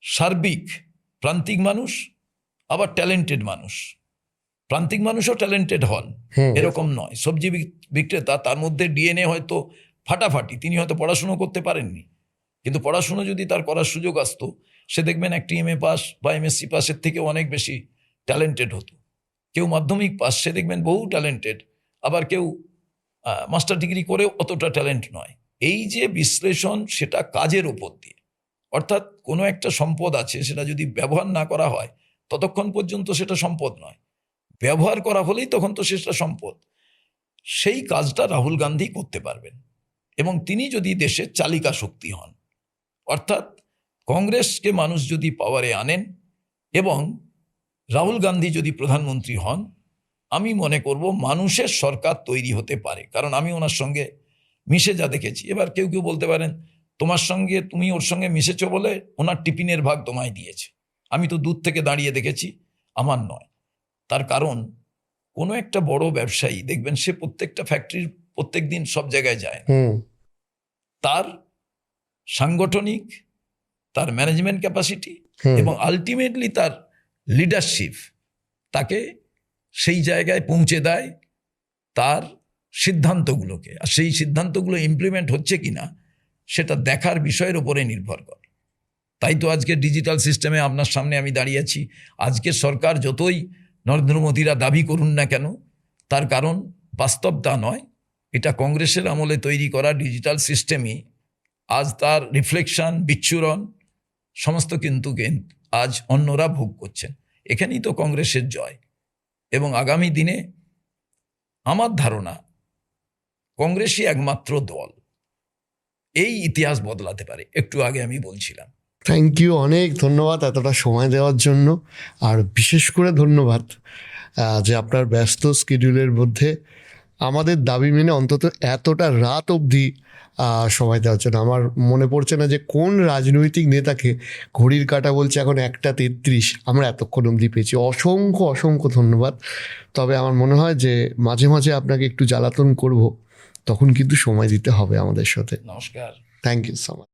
সার্বিক প্রান্তিক মানুষ, আবার ট্যালেন্টেড মানুষ, প্রান্তিক মানুষও ট্যালেন্টেড হন এরকম নয়। সবজি বিক্রেতা, তার মধ্যে ডিএনএ হয়তো ফাটাফাটি, তিনি হয়তো পড়াশুনো করতে পারেননি, কিন্তু পড়াশুনো যদি তার করার সুযোগ আসতো, সে দেখবেন একটি এমএ পাস বা এমএসসি পাসের থেকে অনেক বেশি ট্যালেন্টেড হতো। কেউ মাধ্যমিক পাস, সে দেখবেন বহু ট্যালেন্টেড, আবার কেউ মাস্টার ডিগ্রি করেও অতটা ট্যালেন্ট নয়। এই যে বিশ্লেষণ, সেটা কাজের উপর দিয়ে। অর্থাৎ কোনো একটা সম্পদ আছে, সেটা যদি ব্যবহার না করা হয় ততক্ষণ পর্যন্ত সেটা সম্পদ নয়, ব্যবহার করা হলেই তখন তো সেটা সম্পদ। সেই কাজটা রাহুল গান্ধী করতে পারবেন, এবং তিনি যদি দেশের চালিকা শক্তি হন, অর্থাৎ কংগ্রেসকে মানুষ যদি পাওয়ারে আনেন এবং রাহুল গান্ধী যদি প্রধানমন্ত্রী হন, আমি মনে করব মানুষের সরকার তৈরি হতে পারে। কারণ আমি ওনার সঙ্গে মিশে যা দেখেছি। এবার কেউ কেউ বলতে পারেন, তুমি ওর সঙ্গে মিশেছো বলে ওনার টিফিনের ভাগ তোমায় দিয়েছে। আমি তো দূর থেকে দাঁড়িয়ে দেখেছি, আমার নয়। তার কারণ কোনো একটা বড় ব্যবসায়ী দেখবেন, সে প্রত্যেকটা ফ্যাক্টরির প্রত্যেক দিন সব জায়গায় যায়, তার সাংগঠনিক, তার ম্যানেজমেন্ট ক্যাপাসিটি এবং আলটিমেটলি তার লিডারশিপ তাকে সেই জায়গায় পৌঁছে দেয় তার সিদ্ধান্তগুলোকে। আর সেই সিদ্ধান্তগুলো ইমপ্লিমেন্ট হচ্ছে কিনা সেটা দেখার বিষয়ের উপরে নির্ভর করে। তাই তো আজকে ডিজিটাল সিস্টেমে আপনার সামনে আমি দাঁড়িয়ে আছি। আজকের সরকার যতই নরেন্দ্র মোদীরা দাবি করুন না কেন, তার কারণ বাস্তব তা নয়, এটা কংগ্রেসের আমলে তৈরি করা ডিজিটাল সিস্টেমই আজ তার রিফ্লেকশন, বিচ্ছুরণ সমস্ত কিন্তু আজ অন্যরা ভোগ করছেন। এখানেই তো কংগ্রেসের জয়। এবং আগামী দিনে আমার ধারণা কংগ্রেসই একমাত্র দল এই ইতিহাস বদলাতে পারে। একটু আগে আমি বলছিলাম। থ্যাংক ইউ, অনেক ধন্যবাদ এতটা সময় দেওয়ার জন্য। আর বিশেষ করে ধন্যবাদ যে আপনার ব্যস্ত স্কেডিউলের মধ্যে আমাদের দাবি মেনে অন্তত এতটা রাত অবধি সময় দেওয়ার জন্য। আমার মনে পড়ছে না যে কোন রাজনৈতিক নেতাকে ঘড়ির কাঁটা বলছে এখন 1:33, আমরা এতক্ষণ অবধি পেয়েছি। অসংখ্য অসংখ্য ধন্যবাদ। তবে আমার মনে হয় যে মাঝে মাঝে আপনাকে একটু জ্বালাতন করব, তখন কিন্তু সময় দিতে হবে আমাদের সাথে। নমস্কার। Thank you so much.